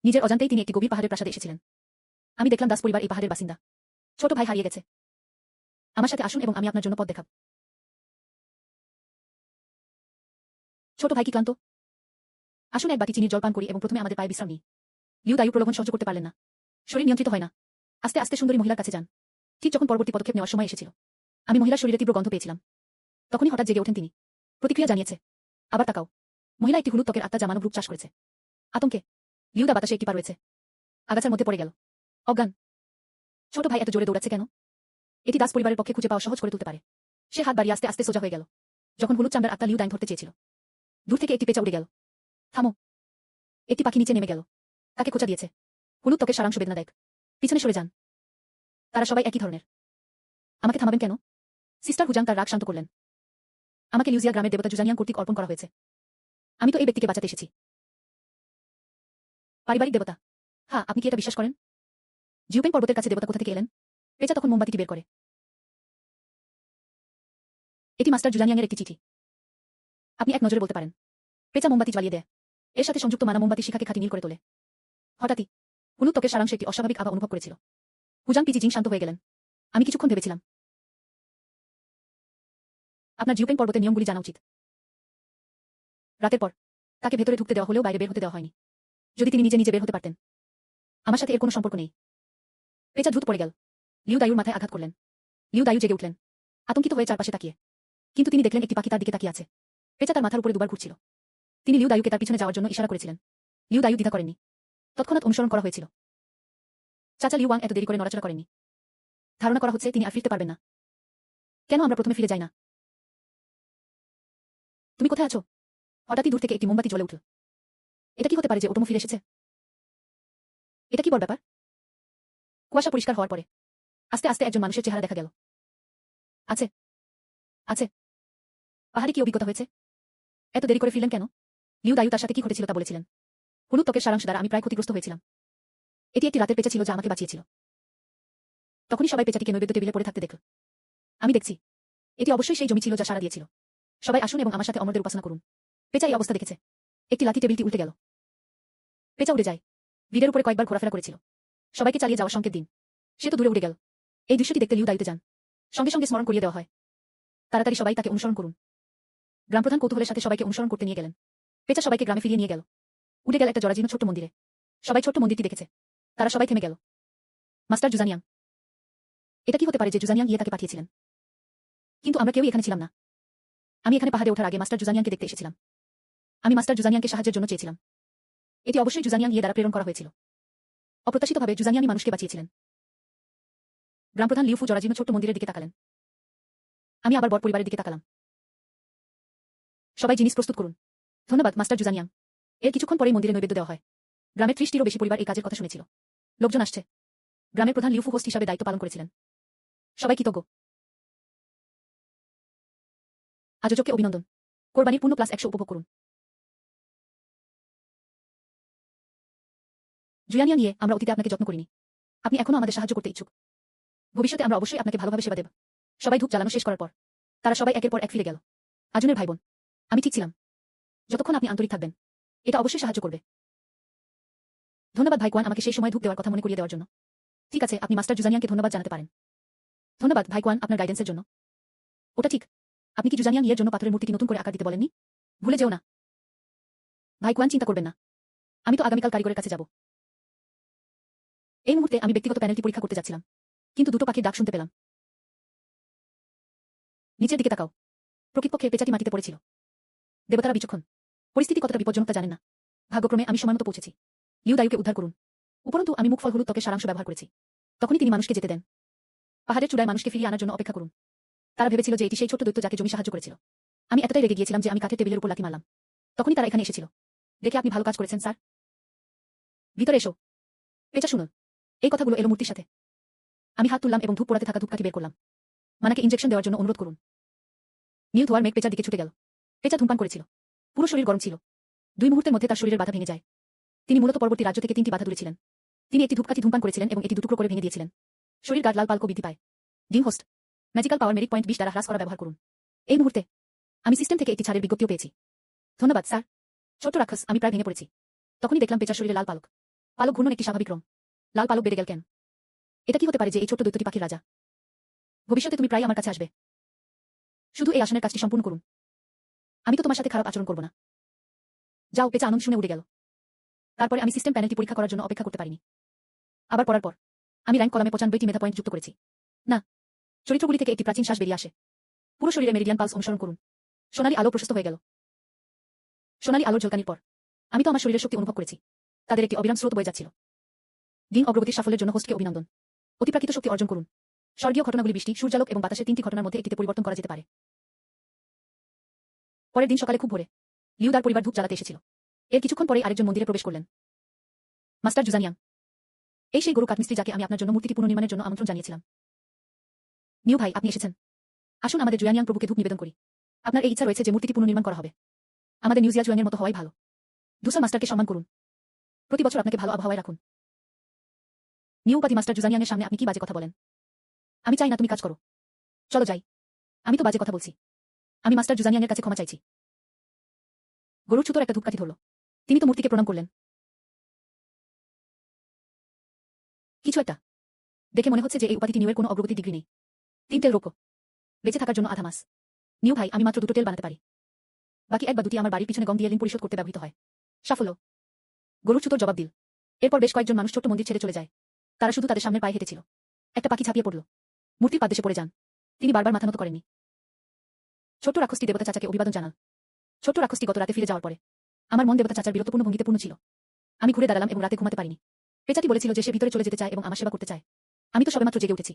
[SPEAKER 1] নিজের অজান্তেই তিনি একটি গভীর পাহাড়ের প্রাসাদে এসেছিলেন। আমি দেখলাম দাস পরিবার এই পাহাড়ের বাসিন্দা। ছোট ভাই হারিয়ে গেছে। আমার সাথে আসুন এবং আমি আপনার জন্য পথ দেখাব। ছোট ভাই কি ক্লান্ত? আসুন এক বাটি চিনির জল পান করি এবং প্রথমে আমাদের পায়ে বিশ্রাম নিই। লিউ দায়ু প্রলোভন সহ্য করতে পারলেন না। শরীর নিয়ন্ত্রিত হয় না। আস্তে আস্তে সুন্দরী মহিলার কাছে যান। ঠিক যখন পরবর্তী পদক্ষেপ নেওয়ার সময় এসেছিল, আমি মহিলার শরীরে তীব্র গন্ধ পেয়েছিলাম। তখনই হঠাৎ জেগে ওঠেন তিনি। প্রতিক্রিয়া জানিয়েছে। আবার তাকাও। মহিলা একটি হলুদ ত্বকের আত্মা যা মানব রূপ চাষ করেছে। আতঙ্কে লিউদা বাতাসে একটি পা রয়েছে। আগাছার মধ্যে পড়ে গেল। অজ্ঞান। ছোট ভাই এত জোরে দৌড়াচ্ছে কেন? এটি দাস পরিবারের পক্ষে খুঁজে পাওয়া সহজ করে তুলতে পারে। সে হাত বাড়িয়ে আস্তে আস্তে সোজা হয়ে গেল। যখন হলুদ চামড়ার আত্মা লিউ দাইন ধরতে চেয়েছিল, দূর থেকে একটি পেঁচা উড়ে গেল। থামো। একটি পাখি নিচে নেমে গেল। তাকে খোঁচা দিয়েছে। হলুদ ত্বকের সারাংশ বেদনাদায়ক। পিছনে সরে যান। তারা সবাই একই ধরনের। আমাকে থামাবেন কেন? সিস্টার হুজাং তার রাগ শান্ত করলেন। আমাকে লিউজিয়া গ্রামের দেবতা জুজানিয়াং কর্তৃক অর্পণ করা হয়েছে। আমি তো এই ব্যক্তিকে বাঁচাতে এসেছি। পারিবারিক দেবতা। হ্যাঁ, আপনি কি এটা বিশ্বাস করেন? জিউপেন পর্বতের কাছে দেবতা কোথা থেকে এলেন? পেঁচা তখন মোমবাতিটি বের করে। এটি মাস্টার জুজানিয়াংয়ের একটি চিঠি। আপনি এক নজরে বলতে পারেন। পেঁচা মোমবাতি জ্বালিয়ে দেয়। এর সাথে সংযুক্ত মানা মোমবাতি শিখাকে খাঁটি নীল করে তোলে। হঠাৎই হলুদ ত্বকের সারাংশে একটি অস্বাভাবিক আভা অনুভব করেছিল। হুজাং পিজি জিং শান্ত হয়ে গেলেন। আমি কিছুক্ষণ ভেবেছিলাম, আপনার জিউপেন পর্বতের নিয়মগুলি জানা উচিত। রাতের পর তাকে ভেতরে ঢুকতে দেওয়া হলেও বাইরে বের হতে দেওয়া হয়নি। যদি তিনি নিজে নিজে বের হতে পারতেন। আমার সাথে এর কোনো সম্পর্ক নেই। পেঁচা দ্রুত পড়ে গেল। লিউ দায়ুর মাথায় আঘাত করলেন। লিউ দায়ু জেগে উঠলেন, আতঙ্কিত হয়ে চারপাশে তাকিয়ে। কিন্তু তিনি দেখলেন একটি পাখি তার দিকে তাকিয়ে আছে। পেঁচা তার মাথার উপরে দুবার ঘুরছিল। তিনি লিউ দায়ুকে তার পিছনে যাওয়ার জন্য ইশারা করেছিলেন। লিউ দায়ু দ্বিধা করেননি। তৎক্ষণাৎ অনুসরণ করা হয়েছিল। চাচা লিউ ওয়াং এত দেরি করে নড়াচড়া করেননি। ধারণা করা হচ্ছে তিনি আর ফিরতে পারবেন না। কেন আমরা প্রথমে ফিরে যাই না? তুমি কোথায় আছো? হঠাৎই দূর থেকে একটি মোমবাতি জ্বলে উঠল। এটা কি হতে পারে যে ওটমো ফিরে এসেছে? এটা কি বড় ব্যাপার? কুয়াশা পরিষ্কার হওয়ার পরে আস্তে আস্তে একজন মানুষের চেহারা দেখা গেল। আছে আছে পাহাড়ে কি অভিজ্ঞতা হয়েছে? এত দেরি করে ফিরলেন কেন? লিউ দায়ু তার সাথে কি ঘটেছিল তা বলেছিলেন। হলুদ ত্বকের সারাংশ দ্বারা আমি প্রায় ক্ষতিগ্রস্ত হয়েছিলাম। এটি একটি রাতের পেঁচা ছিল যা আমাকে বাঁচিয়েছিল। তখনই সবাই পেঁচাটিকে নৈবেদ্য টেবিলে পড়ে থাকতে দেখল। আমি দেখছি এটি অবশ্যই সেই জমি ছিল যা সাড়া দিয়েছিল। সবাই আসুন এবং আমার সাথে অমরদের উপাসনা করুন। পেঁচা এই অবস্থা দেখেছে। একটি লাঠি টেবিলটি উল্টে গেল। পেঁচা উড়ে যায়। ভিড়ের উপরে কয়েকবার ঘোরাফেরা করেছিল। সবাইকে চালিয়ে যাওয়ার সংকেত দিন। সে তো দূরে উড়ে গেল। এই দৃশ্যটি দেখতে লিউ দায়ুতে যান। সঙ্গে সঙ্গে স্মরণ করিয়ে দেওয়া হয়। তাড়াতাড়ি সবাই তাকে অনুসরণ করুন। গ্রামপ্রধান কৌতূহলের সাথে সবাইকে অনুসরণ করতে নিয়ে গেলেন। পেঁচা সবাইকে গ্রামে ফিরিয়ে নিয়ে গেল। উঠে গেল একটা জরাজীর্ণ ছোট্ট মন্দিরে। সবাই ছোট্ট মন্দিরটি দেখেছে। তারা সবাই থেমে গেল। মাস্টার জুজানিয়াং। এটা কি হতে পারে যে জুজানিয়াং গিয়ে তাকে পাঠিয়েছিলেন? কিন্তু আমরা কেউই এখানে ছিলাম না। আমি এখানে পাহাড়ে ওঠার আগে মাস্টার জুজানিয়াংকে দেখতে এসেছিলাম। আমি মাস্টার জুজানিয়াংকে সাহায্যের জন্য চেয়েছিলাম। এটি অবশ্যই জুজানিয়াং ইয়ে দ্বারা প্রেরণ করা হয়েছিল। অপ্রত্যাশিতভাবে জুজানিয়াংই মানুষকে বাঁচিয়েছিলেন। গ্রামপ্রধান লিউফু জরাজীর্ণ ছোট্ট মন্দিরের দিকে তাকালেন। আমি আবার বর পরিবারের দিকে তাকালাম। সবাই জিনিস প্রস্তুত করুন। ধন্যবাদ মাস্টার জুজানিয়াং। এর কিছুক্ষণ পরেই মন্দিরে নৈবেদ্য দেওয়া হয়। গ্রামের 30টিরও বেশি পরিবার এই কাজের কথা শুনেছিল। লোকজন আসছে। গ্রামের প্রধান লিউফু হোস্ট হিসাবে দায়িত্ব পালন করেছিলেন। সবাই কৃতজ্ঞ। আয়োজককে অভিনন্দন। কোরবানির পূর্ণ +100 উপভোগ করুন। জুয়ানিয়াং ইয়ে, আমরা অতীতে আপনাকে যত্ন করিনি। আপনি এখনো আমাদের সাহায্য করতে ইচ্ছুক। ভবিষ্যতে আমরা অবশ্যই আপনাকে ভালোভাবে সেবা দেব। সবাই ধূপ জ্বালানো শেষ করার পর তারা সবাই একের পর এক ফিরে গেল। আজুনের ভাইবোন, আমি ঠিক ছিলাম। যতক্ষণ আপনি আন্তরিক থাকবেন, এটা অবশ্যই সাহায্য করবে। ধন্যবাদ ভাইকোয়ান আমাকে সেই সময় ধূপ দেওয়ার কথা মনে করিয়ে দেওয়ার জন্য। ঠিক আছে, আপনি মাস্টার জুজানিয়াংকে ধন্যবাদ জানাতে পারেন। ধন্যবাদ ভাইকোয়ান আপনার গাইডেন্সের জন্য। ওটা ঠিক। আপনি কি জুজানিয়াং ইয়ের জন্য পাথরের মূর্তিটি নতুন করে আকার দিতে বলেননি? ভুলে যেও না। ভাইকোয়ান চিন্তা করবেন না। আমি তো আগামীকাল কারিগরের কাছে যাব। এই মুহূর্তে আমি ব্যক্তিগত প্যানেলটি পরীক্ষা করতে যাচ্ছিলাম। কিন্তু দুটো পাখির ডাক শুনতে পেলাম। নিচের দিকে তাকাও। প্রকৃতপক্ষে পেঁচাটি মাটিতে পড়েছিল। দেবতারা বিচক্ষণ। পরিস্থিতি কতটা বিপজ্জনক তা জানেন না। ভাগ্যক্রমে আমি সময়মতো পৌঁছেছি। লিউ দায়ুকে উদ্ধার করুন। উপরন্তু আমি মুখফল হলুদ ত্বকের সারাংশ ব্যবহার করেছি। তখনই তিনি মানুষকে যেতে দেন। পাহাড়ের চূড়ায় মানুষকে ফিরিয়ে আনার জন্য অপেক্ষা করুন। তারা ভেবেছিল যে এটি সেই ছোট্ট দৈত্য যাকে জমি সাহায্য করেছিল। আমি এতটাই রেগে গিয়েছিলাম যে আমি কাঠের টেবিলের উপর লাথি মারলাম। তখনই তারা এখানে এসেছিল। দেখে আপনি ভালো কাজ করেছেন স্যার। ভিতরে এসো। পেঁচা শুনুন। এই কথাগুলো এলো মূর্তির সাথে। আমি হাত তুললাম এবং ধূপ পোড়াতে থাকা ধূপকাঠি বের করলাম। মানাকে ইনজেকশন দেওয়ার জন্য অনুরোধ করুন। নীল ধোয়ার মেঘ পেঁচার দিকে ছুটে গেল। পেঁচা ধূমপান করেছিল। পুরো শরীর গরম ছিল। 2 মুহূর্তের মধ্যে তার শরীরের বাধা ভেঙে যায়। তিনি মূলত পরবর্তী রাজ্য থেকে 3টি বাধা দূরে ছিলেন। তিনি একটি ধূপকাঠি ধূমপান করেছিলেন এবং এটি দুটুকরো করে ভেঙে দিয়েছিলেন। শরীর গাঢ় লাল পালকও বৃদ্ধি পায়। ডিম হোস্ট, ম্যাজিক্যাল পাওয়ার মেরিট পয়েন্ট 20 দ্বারা হ্রাস করা ব্যবহার করুন। এই মুহূর্তে আমি সিস্টেম থেকে একটি ছাড়ের বিজ্ঞপ্তিও পেয়েছি। ধন্যবাদ স্যার। ছোট্ট রাক্ষস, আমি প্রায় ভেঙে পড়েছি। তখনই দেখলাম পেঁচার শরীরে লাল পালক। পালক ঘূর্ণন একটি স্বাভাবিক ক্রম। লাল পালক বেড়ে গেল কেন? এটা কি হতে পারে যে এই ছোট্ট দৈত্যটি পাখির রাজা? ভবিষ্যতে তুমি প্রায় আমার কাছে আসবে। শুধু এই আসনের কাজটি সম্পূর্ণ করুন। আমি তো তোমার সাথে খারাপ আচরণ করব না। যাও। পেঁচা আনন্দ শুনে উড়ে গেল। তারপরে আমি সিস্টেম প্যানেলটি পরীক্ষা করার জন্য অপেক্ষা করতে পারিনি। আবার পড়ার পর আমি র্যাঙ্ক কলামে 95টি মেধা পয়েন্ট যুক্ত করেছি। না, চরিত্রগুলি থেকে একটি প্রাচীন শ্বাস বেরিয়ে আসে। পুরো শরীরে মেরিডিয়ান পালস অনুসরণ করুন। সোনালী আলো প্রশস্ত হয়ে গেল। সোনালী আলোর ঝলকানির পর আমি তো আমার শরীরের শক্তি অনুভব করেছি। তাদের একটি অবিরাম স্রোত বয়ে যাচ্ছিল। দিন অগ্রগতির সাফল্যের জন্য হোস্টকে অভিনন্দন। অতিপ্রাকৃত শক্তি অর্জন করুন। স্বর্গীয় ঘটনাগুলি বৃষ্টি, সূর্যালোক এবং বাতাসের 3টি ঘটনার মধ্যে একটিতে পরিবর্তন করা যেতে পারে। পরের দিন সকালে খুব ভোরে লিউ তার পরিবার ধূপ জ্বালাতে এসেছিল। এর কিছুক্ষণ পরেই আরেকজন মন্দিরে প্রবেশ করলেন। মাস্টার জুজানিয়াং। এই সেই গরু কাঠমিস্ত্রি যাকে আমি আপনার জন্য মূর্তিটি পুনর্নির্মাণের জন্য আমন্ত্রণ জানিয়েছিলাম। নিউ ভাই, আপনি এসেছেন। আসুন আমাদের জুয়ানিয়াং প্রভুকে ধূপ নিবেদন করি। আপনার এই ইচ্ছা রয়েছে যে মূর্তিটি পুনর্নির্মাণ করা হবে। আমাদের নিউজিয়া জুয়াংয়ের মতো হওয়াই ভালো। দুসা মাস্টারকে সম্মান করুন। প্রতি বছর আপনাকে ভালো আবহাওয়ায় রাখুন। নিউ উপাধি মাস্টার জুজানিয়াংয়ের সামনে আপনি কি বাজে কথা বলেন? আমি চাই না তুমি কাজ করো। চলো যাই। আমি তো বাজে কথা বলছি। আমি মাস্টার জুজানিয়াংয়ের কাছে ক্ষমা চাইছি। গরুর ছুতোর একটা ধূপকাঠি ধরল। তিনি তো মূর্তিকে প্রণাম করলেন। কিছু একটা দেখে মনে হচ্ছে যে এই উপাধিটি নিউয়ের কোনো অগ্রগতি ডিগ্রি নেই। 3 তেল রোপো। বেঁচে থাকার জন্য আধা মাস। নিউ ভাই, আমি মাত্র 2টো তেল বানাতে পারি। বাকি 1 বা 2টি আমার বাড়ির পিছনে গম দিয়ে ঋণ পরিশোধ করতে ব্যবহৃত হয়। সাফল্য। গরুর ছুতোর জবাব দিল। এরপর বেশ কয়েকজন মানুষ ছোট্ট মন্দির ছেড়ে চলে যায়। তারা শুধু তাদের সামনের পায়ে হেঁটেছিল। একটা পাখি ঝাঁপিয়ে পড়ল। মূর্তির পাদদেশে পড়ে যান। তিনি বারবার মাথা নত করেননি। ছোট্ট রাক্ষসটি দেবতা চাচাকে অভিবাদন জানাল। ছোট্ট রাক্ষসটি গত রাতে ফিরে যাওয়ার পরে আমার মন দেবতা চাচার বিরক্তপূর্ণ ভঙ্গিতে পূর্ণ ছিল। আমি ঘুরে দাঁড়ালাম এবং রাতে ঘুমাতে পারিনি। পেঁচাটি বলেছিল যে সে ভিতরে চলে যেতে চায় এবং আমার সেবা করতে চায়। আমি তো সবেমাত্র জেগে উঠেছি।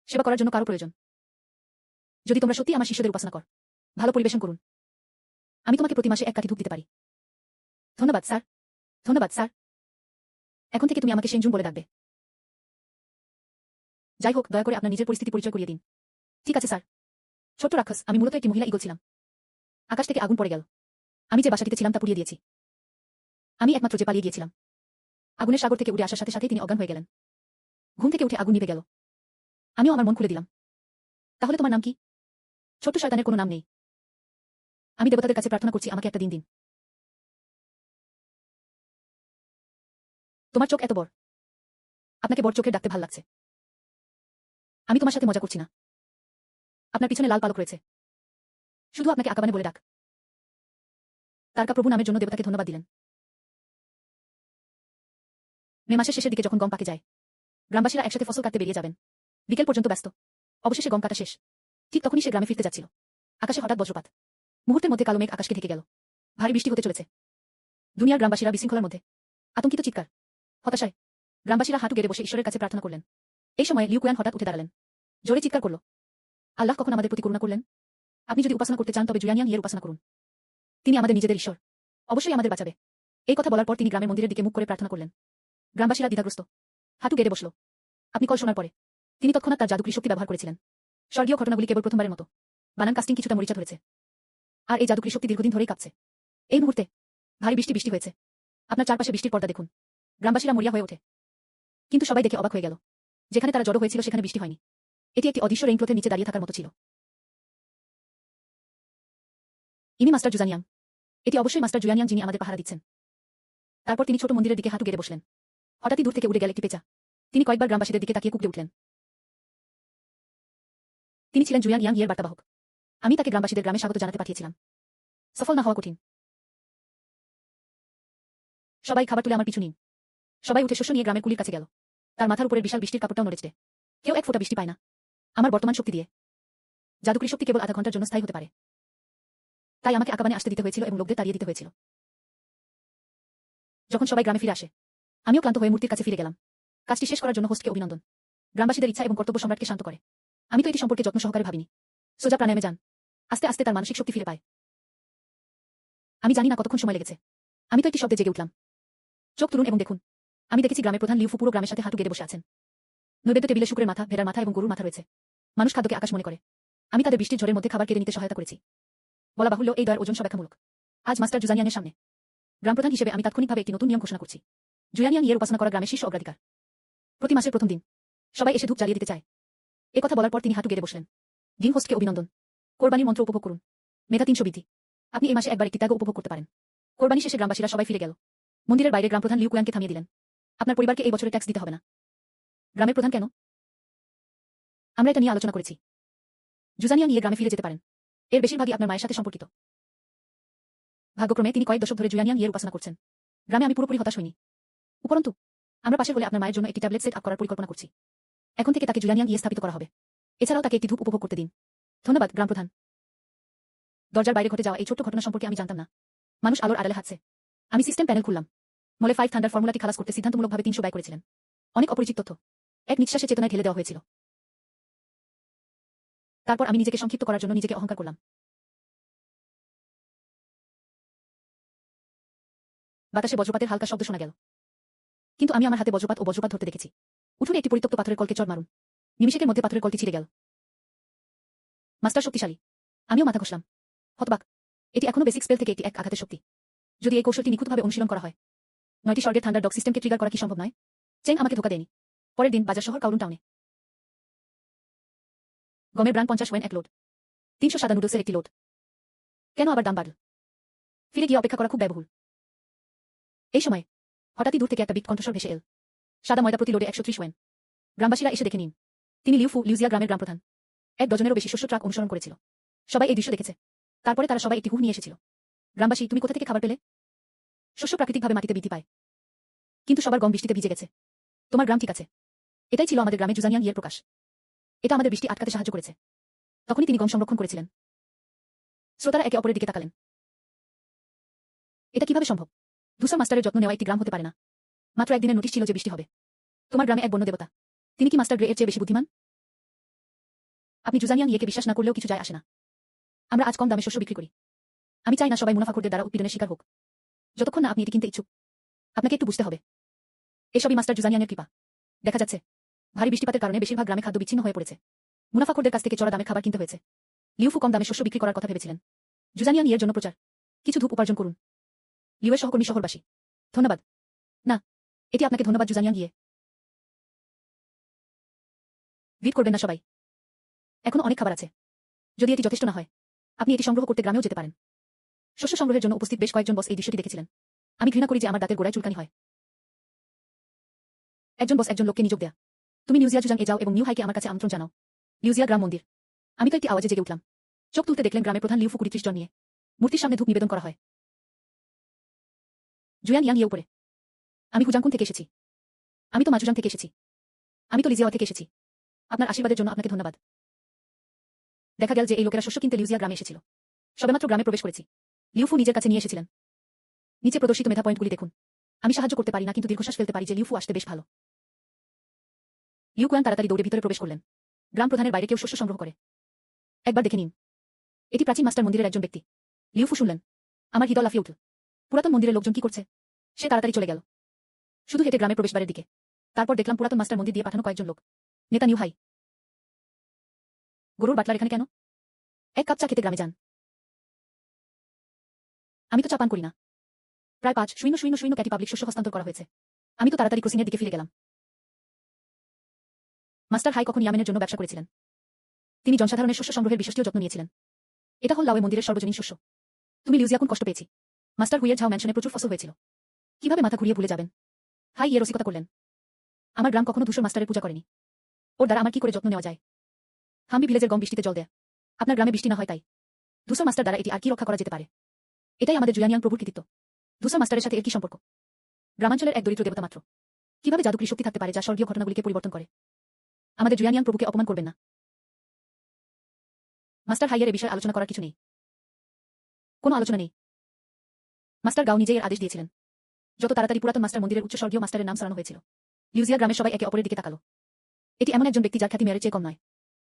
[SPEAKER 1] সেবা করার জন্য কারো প্রয়োজন। যদি তোমরা সত্যি আমার শিষ্যদের উপাসনা কর, ভালো পরিবেশন করুন, আমি তোমাকে প্রতি মাসে 1 কাঠি ধূপ দিতে পারি। ধন্যবাদ স্যার। ধন্যবাদ স্যার। এখন থেকে তুমি আমাকে সেনজুন বলে ডাকবে। যাই হোক, দয়া করে আপনার নিজের পরিস্থিতি পরিচয় করিয়ে দিন। ঠিক আছে স্যার। ছোট্ট রাক্ষস, আমি মূলত একটি মহিলা ঈগল ছিলাম। আকাশ থেকে আগুন পড়ে গেল। আমি যে বাসাটিতে ছিলাম তা পুড়িয়ে দিয়েছি। আমি একমাত্র যে পালিয়ে গিয়েছিলাম। আগুনের সাগর থেকে উড়ে আসার সাথে সাথেই তিনি অজ্ঞান হয়ে গেলেন। ঘুম থেকে উঠে আগুন নিভে গেল। আমিও আমার মন খুলে দিলাম। তাহলে তোমার নাম কি? ছোট্ট শয়তানের কোনো নাম নেই। আমি দেবতাদের কাছে প্রার্থনা করছি আমাকে একটা দিন দিন। তোমার চোখ এত বড়। আপনাকে বড় চোখের ডাকতে ভাল লাগছে। আমি তোমার সাথে মজা করছি না। আপনার পিছনে লাল পালক রয়েছে। শুধু আপনাকে আকাবানে বলে ডাক। তারকা প্রভু নামের জন্য দেবতাকে ধন্যবাদ দিলেন। মে মাসের শেষের দিকে যখন গম পাকে যায়, গ্রামবাসীরা একসাথে ফসল কাটতে বেরিয়ে যাবেন। বিকেল পর্যন্ত ব্যস্ত। অবশেষে গম কাটা শেষ। ঠিক তখনই সে গ্রামে ফিরতে যাচ্ছিল। আকাশে হঠাৎ বজ্রপাত। মুহূর্তের মধ্যে কালো মেঘ আকাশকে ঢেকে গেল। ভারী বৃষ্টি হতে চলেছে। দুনিয়ার গ্রামবাসীরা বিশৃঙ্খলার মধ্যে। আতঙ্কিত চিৎকার, হতাশায় গ্রামবাসীরা হাঁটু গেড়ে বসে ঈশ্বরের কাছে প্রার্থনা করলেন। এই সময় লিউ কুয়ান হঠাৎ উঠে দাঁড়ালেন। জোরে চিৎকার করল, আল্লাহ কখন আমাদের প্রতি করুণা করলেন? আপনি যদি উপাসনা করতে চান তবে জুয়ানিয়াং ইয়ের উপাসনা করুন। তিনি আমাদের নিজেদের ঈশ্বর। অবশ্যই আমাদের বাঁচাবে। এই কথা বলার পর তিনি গ্রামের মন্দিরের দিকে মুখ করে প্রার্থনা করলেন। গ্রামবাসীরা দ্বিধাগ্রস্ত। হাঁটু গেড়ে বসল। আপনি কল শোনার পরে তিনি তৎক্ষণাৎ তার জাদুকরী শক্তি ব্যবহার করেছিলেন। স্বর্গীয় ঘটনাগুলি কেবল প্রথমবারের মতো। বানান কাস্টিং কিছুটা মরিচা ধরেছে। আর এই জাদুকরী শক্তি দীর্ঘদিন ধরেই কাঁপছে। এই মুহূর্তে ভারী বৃষ্টি হয়েছে। আপনার চারপাশে বৃষ্টির পর্দা দেখুন। গ্রামবাসীরা মরিয়া হয়ে ওঠে। কিন্তু সবাই দেখে অবাক হয়ে গেল। যেখানে তারা জড়ো হয়েছিল সেখানে বৃষ্টি হয়নি। এটি একটি অদৃশ্য রেইনক্লোথের নিচে দাঁড়িয়ে থাকার মতো ছিল। ইনি মাস্টার জুজানিয়াং। এটি অবশ্যই মাস্টার জুয়ানিয়াং যিনি আমাদের পাহারা দিচ্ছেন। তারপর তিনি ছোট মন্দিরের দিকে হাঁটু গেড়ে বসলেন। হঠাৎই দূর থেকে উড়ে গেল একটি পেঁচা। তিনি কয়েকবার গ্রামবাসীদের দিকে তাকিয়ে কুঁকড়ে উঠলেন। তিনি ছিলেন জুয়ানিয়াং ইয়ের বার্তাবাহক। আমি তাকে গ্রামবাসীদের গ্রামে স্বাগত জানাতে পাঠিয়েছিলাম। সফল না হওয়া কঠিন। সবাই খাবার তুলে আমার পিছু নিন। সবাই উঠে শস্য নিয়ে গ্রামের কুলির কাছে গেল। তার মাথার উপরের বিশাল বৃষ্টির কাপড়টাও নড়েছে। কেউ এক ফোঁটা বৃষ্টি পায় না। আমার বর্তমান শক্তি দিয়ে জাদুকরী শক্তি কেবল আধা ঘন্টার জন্য স্থায়ী হতে পারে। তাই আমাকে আকাবানে আসতে দিতে হয়েছিল এবং লোকদের তাড়িয়ে দিতে হয়েছিল। যখন সবাই গ্রামে ফিরে আসে, আমিও ক্লান্ত হয়ে মূর্তির কাছে ফিরে গেলাম। কাজটি শেষ করার জন্য হোস্টকে অভিনন্দন। গ্রামবাসীদের ইচ্ছা এবং কর্তব্য সম্রাটকে শান্ত করে। আমি তো এটি সম্পর্কে যত্ন সহকারে ভাবিনি। সোজা প্রাণায়ামে যান। আস্তে আস্তে তার মানসিক শক্তি ফিরে পায়। আমি জানি না কতক্ষণ সময় লেগেছে। আমি তো একটি শব্দে জেগে উঠলাম। চোখ তুলুন এবং দেখুন। আমি দেখেছি গ্রামের প্রধান লিউফু পুরো গ্রামের সাথে হাঁটু গেড়ে বসে আছেন। নৈবেদ্য টেবিলে শুকরের মাথা, ভেড়ার মাথা এবং গরুর মাথা রয়েছে। মানুষ খাদ্যকে আকাশ মনে করে। আমি তাদের বৃষ্টির ঝড়ের মধ্যে খাবার কেড়ে নিতে সহায়তা করেছি। বলা বাহুল্য এই দয়ের ওজন সব্যাখ্যামূলক। আজ মাস্টার জুজানিয়ানের সামনে গ্রামপ্রধান হিসেবে আমি তাৎক্ষণিকভাবে একটি নতুন নিয়ম ঘোষণা করছি। জুয়ানিয়াং ইয়ের উপাসনা করা গ্রামের শীর্ষ অগ্রাধিকার। প্রতি মাসের প্রথম দিন সবাই এসে ধূপ জ্বালিয়ে দিতে চায়। এ কথা বলার পর তিনি হাঁটু গেড়ে বসলেন। দিন হোস্টকে অভিনন্দন। কোরবানির মন্ত্র উপভোগ করুন। মেধা 300 বৃদ্ধি। আপনি এই মাসে একবার একটি ত্যাগ উপভোগ করতে পারেন। কোরবানি শেষে গ্রামবাসীরা সবাই ফিরে গেল। মন্দিরের বাইরে গ্রামপ্রধান লিউ কুয়ানকে থামিয়ে দিলেন। আপনার পরিবারকে এই বছরে ট্যাক্স দিতে হবে না। গ্রামের প্রধান কেন? আমরা এটা নিয়ে আলোচনা করেছি। জুজানিয়াং ইয়ে গ্রামে ফিরে যেতে পারেন। এর বেশিরভাগই আপনার মায়ের সাথে সম্পর্কিত। ভাগ্যক্রমে তিনি কয়েক দশক ধরে জুয়ানিয়াং ইয়ের উপাসনা করছেন। গ্রামে আমি পুরোপুরি হতাশ হইনি। উপরন্তু আমরা পাশের হলে আপনার মায়ের জন্য একটি ট্যাবলেট সেট আপ করার পরিকল্পনা করছি। এখন থেকে তাকে জুয়ানিয়াং ইয়ে স্থাপিত করা হবে। এছাড়াও তাকে একটি ধূপ উপভোগ করতে দিন। ধন্যবাদ গ্রামপ্রধান। দরজার বাইরে ঘটে যাওয়া এই ছোট্ট ঘটনা সম্পর্কে আমি জানতাম না। মানুষ আলোর আড়ালে হাঁটছে। আমি সিস্টেম প্যানেল খুললাম। মলে 5 থান্ডার ফর্মুলাটি খালাস করতে সিদ্ধান্তমূলকভাবে 300 ব্যয় করেছিলেন। অনেক অপরিচিত তথ্য এক নিঃশ্বাসে চেতনায় ঢেলে দেওয়া হয়েছিল। তারপর আমি নিজেকে সংক্ষিপ্ত করার জন্য নিজেকে অহংকার করলাম। বাতাসে বজ্রপাতের হালকা শব্দ শোনা গেল। কিন্তু আমি আমার হাতে বজ্রপাত ও বজ্রপাত ধরতে দেখেছি। উঠোনে একটি পরিত্যক্ত পাথরের কলকে চড় মারুন। নিমিষেকের মধ্যে পাথরের কলটি ছিঁড়ে গেল। মাস্টার শক্তিশালী। আমিও মাথা ঘষলাম। হতবাক। এটি এখনো বেসিক স্পেল থেকে একটি এক আঘাতের শক্তি। যদি এই কৌশলটি নিখুঁতভাবে অনুশীলন করা হয়, 9টি স্বর্গের থান্ডার ডগ সিস্টেমকে ট্রিগার করা কি সম্ভব নয়? চেং আমাকে ধোকা দেয়নি। পরের দিন বাজার শহর কাউলুন টাউনে। গমের ব্রান্ড 50 ওয়েন এক লোড। 300 সাদা নুডলসের একটি লোড। কেন আবার দাম বাড়ল? ফিরে গিয়ে অপেক্ষা করা খুব ব্যয়বহুল। এই সময় হঠাৎই দূর থেকে একটা বিট কণ্ঠস্বর ভেসে এল। সাদা ময়দা প্রতি লোডে 130 ওয়েন। গ্রামবাসীরা এসে দেখে নিন। তিনি লিউজিয়া গ্রামের গ্রামপ্রধান। 1 ডজনেরও বেশি শস্য ট্রাক অনুসরণ করেছিল। সবাই এই দৃশ্য দেখেছে। তারপরে তারা সবাই একটি হুক নিয়ে এসেছিল। গ্রামবাসী, তুমি কোথা থেকে খাবার পেলে? শস্য প্রাকৃতিকভাবে মাটিতে বৃদ্ধি পায়। কিন্তু সবার গম বৃষ্টিতে ভিজে গেছে। তোমার গ্রাম ঠিক আছে। এটাই ছিল আমাদের গ্রামে জুজানিয়াং ইয়ের প্রকাশ। এটা আমাদের বৃষ্টি আটকাতে সাহায্য করেছে। তখনই তিনি গম সংরক্ষণ করেছিলেন। শ্রোতারা একে অপরের দিকে তাকালেন। এটা কিভাবে সম্ভব? ধূসর মাস্টারের যত্ন নেওয়া একটি গ্রাম হতে পারে না। মাত্র একদিনের নোটিশ ছিল যে বৃষ্টি হবে। তোমার গ্রামে এক বন্য দেবতা। তিনি কি মাস্টার গ্রে এর চেয়ে বেশি বুদ্ধিমান? আপনি জুজানিয়াং ইয়েকে বিশ্বাস না করলেও কিছু যায় আসে না। আমরা আজ কম দামে শস্য বিক্রি করি। আমি চাই না সবাই মুনাফাখোরদের দ্বারা উৎপীড়নের শিকার হোক। যতক্ষণ না আপনি এটি কিনতে ইচ্ছুক, আপনাকে একটু বুঝতে হবে। এসবই মাস্টার জুজানিয়াংয়ের কৃপা। দেখা যাচ্ছে ভারী বৃষ্টিপাতের কারণে বেশিরভাগ গ্রামে খাদ্য বিচ্ছিন্ন হয়ে পড়েছে। মুনাফাখোরদের কাছ থেকে চড়া দামে খাবার কিনতে হয়েছে। লিউফু কম দামে শস্য বিক্রি করার কথা ভেবেছিলেন। জুজানিয়াং ইয়ের জন্য প্রচার। কিছু ধূপ উপার্জন করুন। লিউয়ের সহকর্মী শহরবাসী। ধন্যবাদ। না, এটি আপনাকে ধন্যবাদ জুজানিয়াং ইয়ে। ভিড় করবেন না সবাই। এখনো অনেক খাবার আছে। যদি এটি যথেষ্ট না হয়, আপনি এটি সংগ্রহ করতে গ্রামেও যেতে পারেন। শস্য সংগ্রহের জন্য উপস্থিত বেশ কয়েকজন বস এই দৃশ্যটি দেখেছিলেন। আমি ঘৃণা করি যে আমার দাঁতের গোড়ায় চুলকানি হয়। একজন বস একজন লোককে নিযোগ দেয়া। তুমি লিউজিয়া জুজাং এ যাও এবং নিউ হাইকে আমার কাছে আমন্ত্রণ জানাও। লিউজিয়া গ্রাম মন্দির। আমি তো একটি আওয়াজে জেগে উঠলাম। চোখ তুলতে দেখলেন গ্রামের প্রধান লিউফু ২০-৩০ জন নিয়ে মূর্তির সামনে ধূপ নিবেদন করা হয়। জুয়ান ইয়াং ইয়ে উপরে। আমি হুজাংকুন থেকে এসেছি। আমি তো মাজুজাং থেকে এসেছি। আমি তো লিজিয়াওয়া থেকে এসেছি। আপনার আশীর্বাদের জন্য আপনাকে ধন্যবাদ। দেখা গেল যে এই লোকেরা শস্য কিনতে লিউজিয়া গ্রামে এসেছিল। সবেমাত্র গ্রামে প্রবেশ করেছি। লিউফু নিজের কাছে নিয়ে এসেছিলেন। নিচে প্রদর্শিত মেধা পয়েন্টগুলি দেখুন। আমি সাহায্য করতে পারি না, কিন্তু দীর্ঘশ্বাস ফেলতে পারি যে লিউফু আসতে বেশ ভালো। লিউ কুয়ান তাড়াতাড়ি দৌড়ে ভিতরে প্রবেশ করলেন। গ্রাম প্রধানের বাইরে কেউ শস্য সংগ্রহ করে। একবার দেখে নিন। এটি প্রাচীন মাস্টার মন্দিরের একজন ব্যক্তি। লিউফু শুনলেন। আমার হৃদয় লাফিয়ে উঠল। পুরাতন মন্দিরের লোকজন কি করছে? সে তাড়াতাড়ি চলে গেল, শুধু হেঁটে গ্রামের প্রবেশদ্বারের দিকে। তারপর দেখলাম পুরাতন মাস্টার মন্দির দিয়ে পাঠানো কয়েকজন লোক। নেতা নিউ হাই। গরুর বাটলার এখানে কেন? এক কাপ চা খেতে গ্রামে যান। আমি তো চা পান করি না। প্রায় ৫,০০০ ক্যাটি পাবলিক শস্য হস্তান্তর করা হয়েছে। আমি তো তাড়াতাড়ি ক্রসিংয়ের দিকে ফিরে গেলাম। মাস্টার হাই কখন ইয়ামেনের জন্য ব্যবসা করেছিলেন। তিনি জনসাধারণের শস্য সংগ্রহের বিশিষ্টীয় যত্ন নিয়েছিলেন। এটা হল লাওয়ে মন্দিরের সর্বজনীন শস্য। তুমি লিউজিয়াকুন কষ্ট পেয়েছি। মাস্টার হুইয়ের ঝাও ম্যানশনে প্রচুর ফসল হয়েছিল। কিভাবে মাথা ঘুরিয়ে ভুলে যাবেন? হাই ইয়ে রসিকতা করলেন। আমার গ্রাম কখনো ধূসর মাস্টারের পূজা করেনি। ওর দ্বারা আমার কি করে যত্ন নেওয়া যায়? হাম্বি ভিলেজের গম বৃষ্টিতে জল দেয়া। আপনার গ্রামে বৃষ্টি না হয় তাই। ধূসর মাস্টার দ্বারা এটি আর কি রক্ষা করা যেতে পারে? এটাই আমাদের জুয়ানিয়াং প্রভুর কৃতিত্ব। ধূসর মাস্টারের সাথে এর কি সম্পর্ক? গ্রামাঞ্চলের এক দরিদ্র দেবতা মাত্র। কিভাবে জাদুকরী শক্তি থাকতে পারে যা স্বর্গীয় ঘটনাগুলিকে পরিবর্তন করে? আমাদের জুয়ানিয়াং প্রভুকে অপমান করবেন না। মাস্টার হাইয়ের এ বিষয়ে আলোচনা করার কিছু নেই। কোনো আলোচনা নেই। মাস্টার গাও নিজেই এর আদেশ দিয়েছিলেন। যত তাড়াতাড়ি পুরাতন মাস্টার মন্দিরের উচ্চ স্বর্গীয় মাস্টারের নাম সরানো হয়েছিল। লিউজিয়া গ্রামের সবাই একে অপরের দিকে তাকালো। এটি এমন একজন ব্যক্তি যার খ্যাতি মেয়ের চেয়ে কম নয়।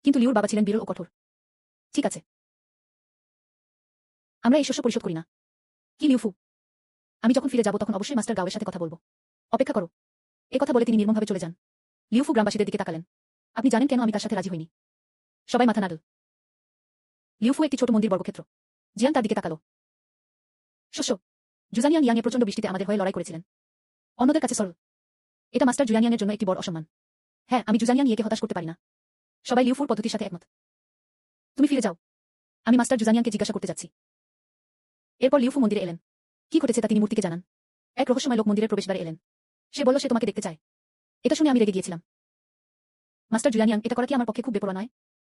[SPEAKER 1] কিন্তু লিউর বাবা ছিলেন বিরল ও কঠোর। ঠিক আছে, আমরা এই শস্য পরিশোধ করি না। কি লিউফু? আমি যখন ফিরে যাব তখন অবশ্যই মাস্টার গাওয়ের সাথে কথা বলবো। অপেক্ষা করো। কথা বলে তিনি নির্মমভাবে চলে যান। লিউফু গ্রামবাসীদের দিকে তাকালেন। আপনি জানেন কেন আমি তার সাথে রাজি হইনি? সবাই মাথা নাড়ল। লিউফু একটি ছোট মন্দির বর্গক্ষেত্র। জিয়ান তার দিকে তাকালো। শস্য। জুজানিয়াং ইয়াং এ প্রচন্ড বৃষ্টিতে আমাদের হয়ে লড়াই করেছিলেন। অন্যদের কাছে সরল। এটা মাস্টার জুয়ানিয়াং এর জন্য একটি বড় অসম্মান। হ্যাঁ, আমি জুজানিয়াং ইয়েকে হতাশ করতে পারি না। সবাই লিউফুর পদ্ধতির সাথে একমত। তুমি ফিরে যাও। আমি মাস্টার জুজানিয়াংকে জিজ্ঞাসা করতে যাচ্ছি। এরপর লিউফু মন্দিরে এলেন। কি ঘটেছে তা তিনি মূর্তিকে জানান। এক রহস্যময় লোক মন্দিরের প্রবেশদ্বারে এলেন। সে বলল সে তোমাকে দেখতে চায়। এটা শুনে আমি রেগে গিয়েছিলাম। মাস্টার জুয়ানিয়াং, এটা করা কি আমার পক্ষে খুব বেপরোয়া নয়?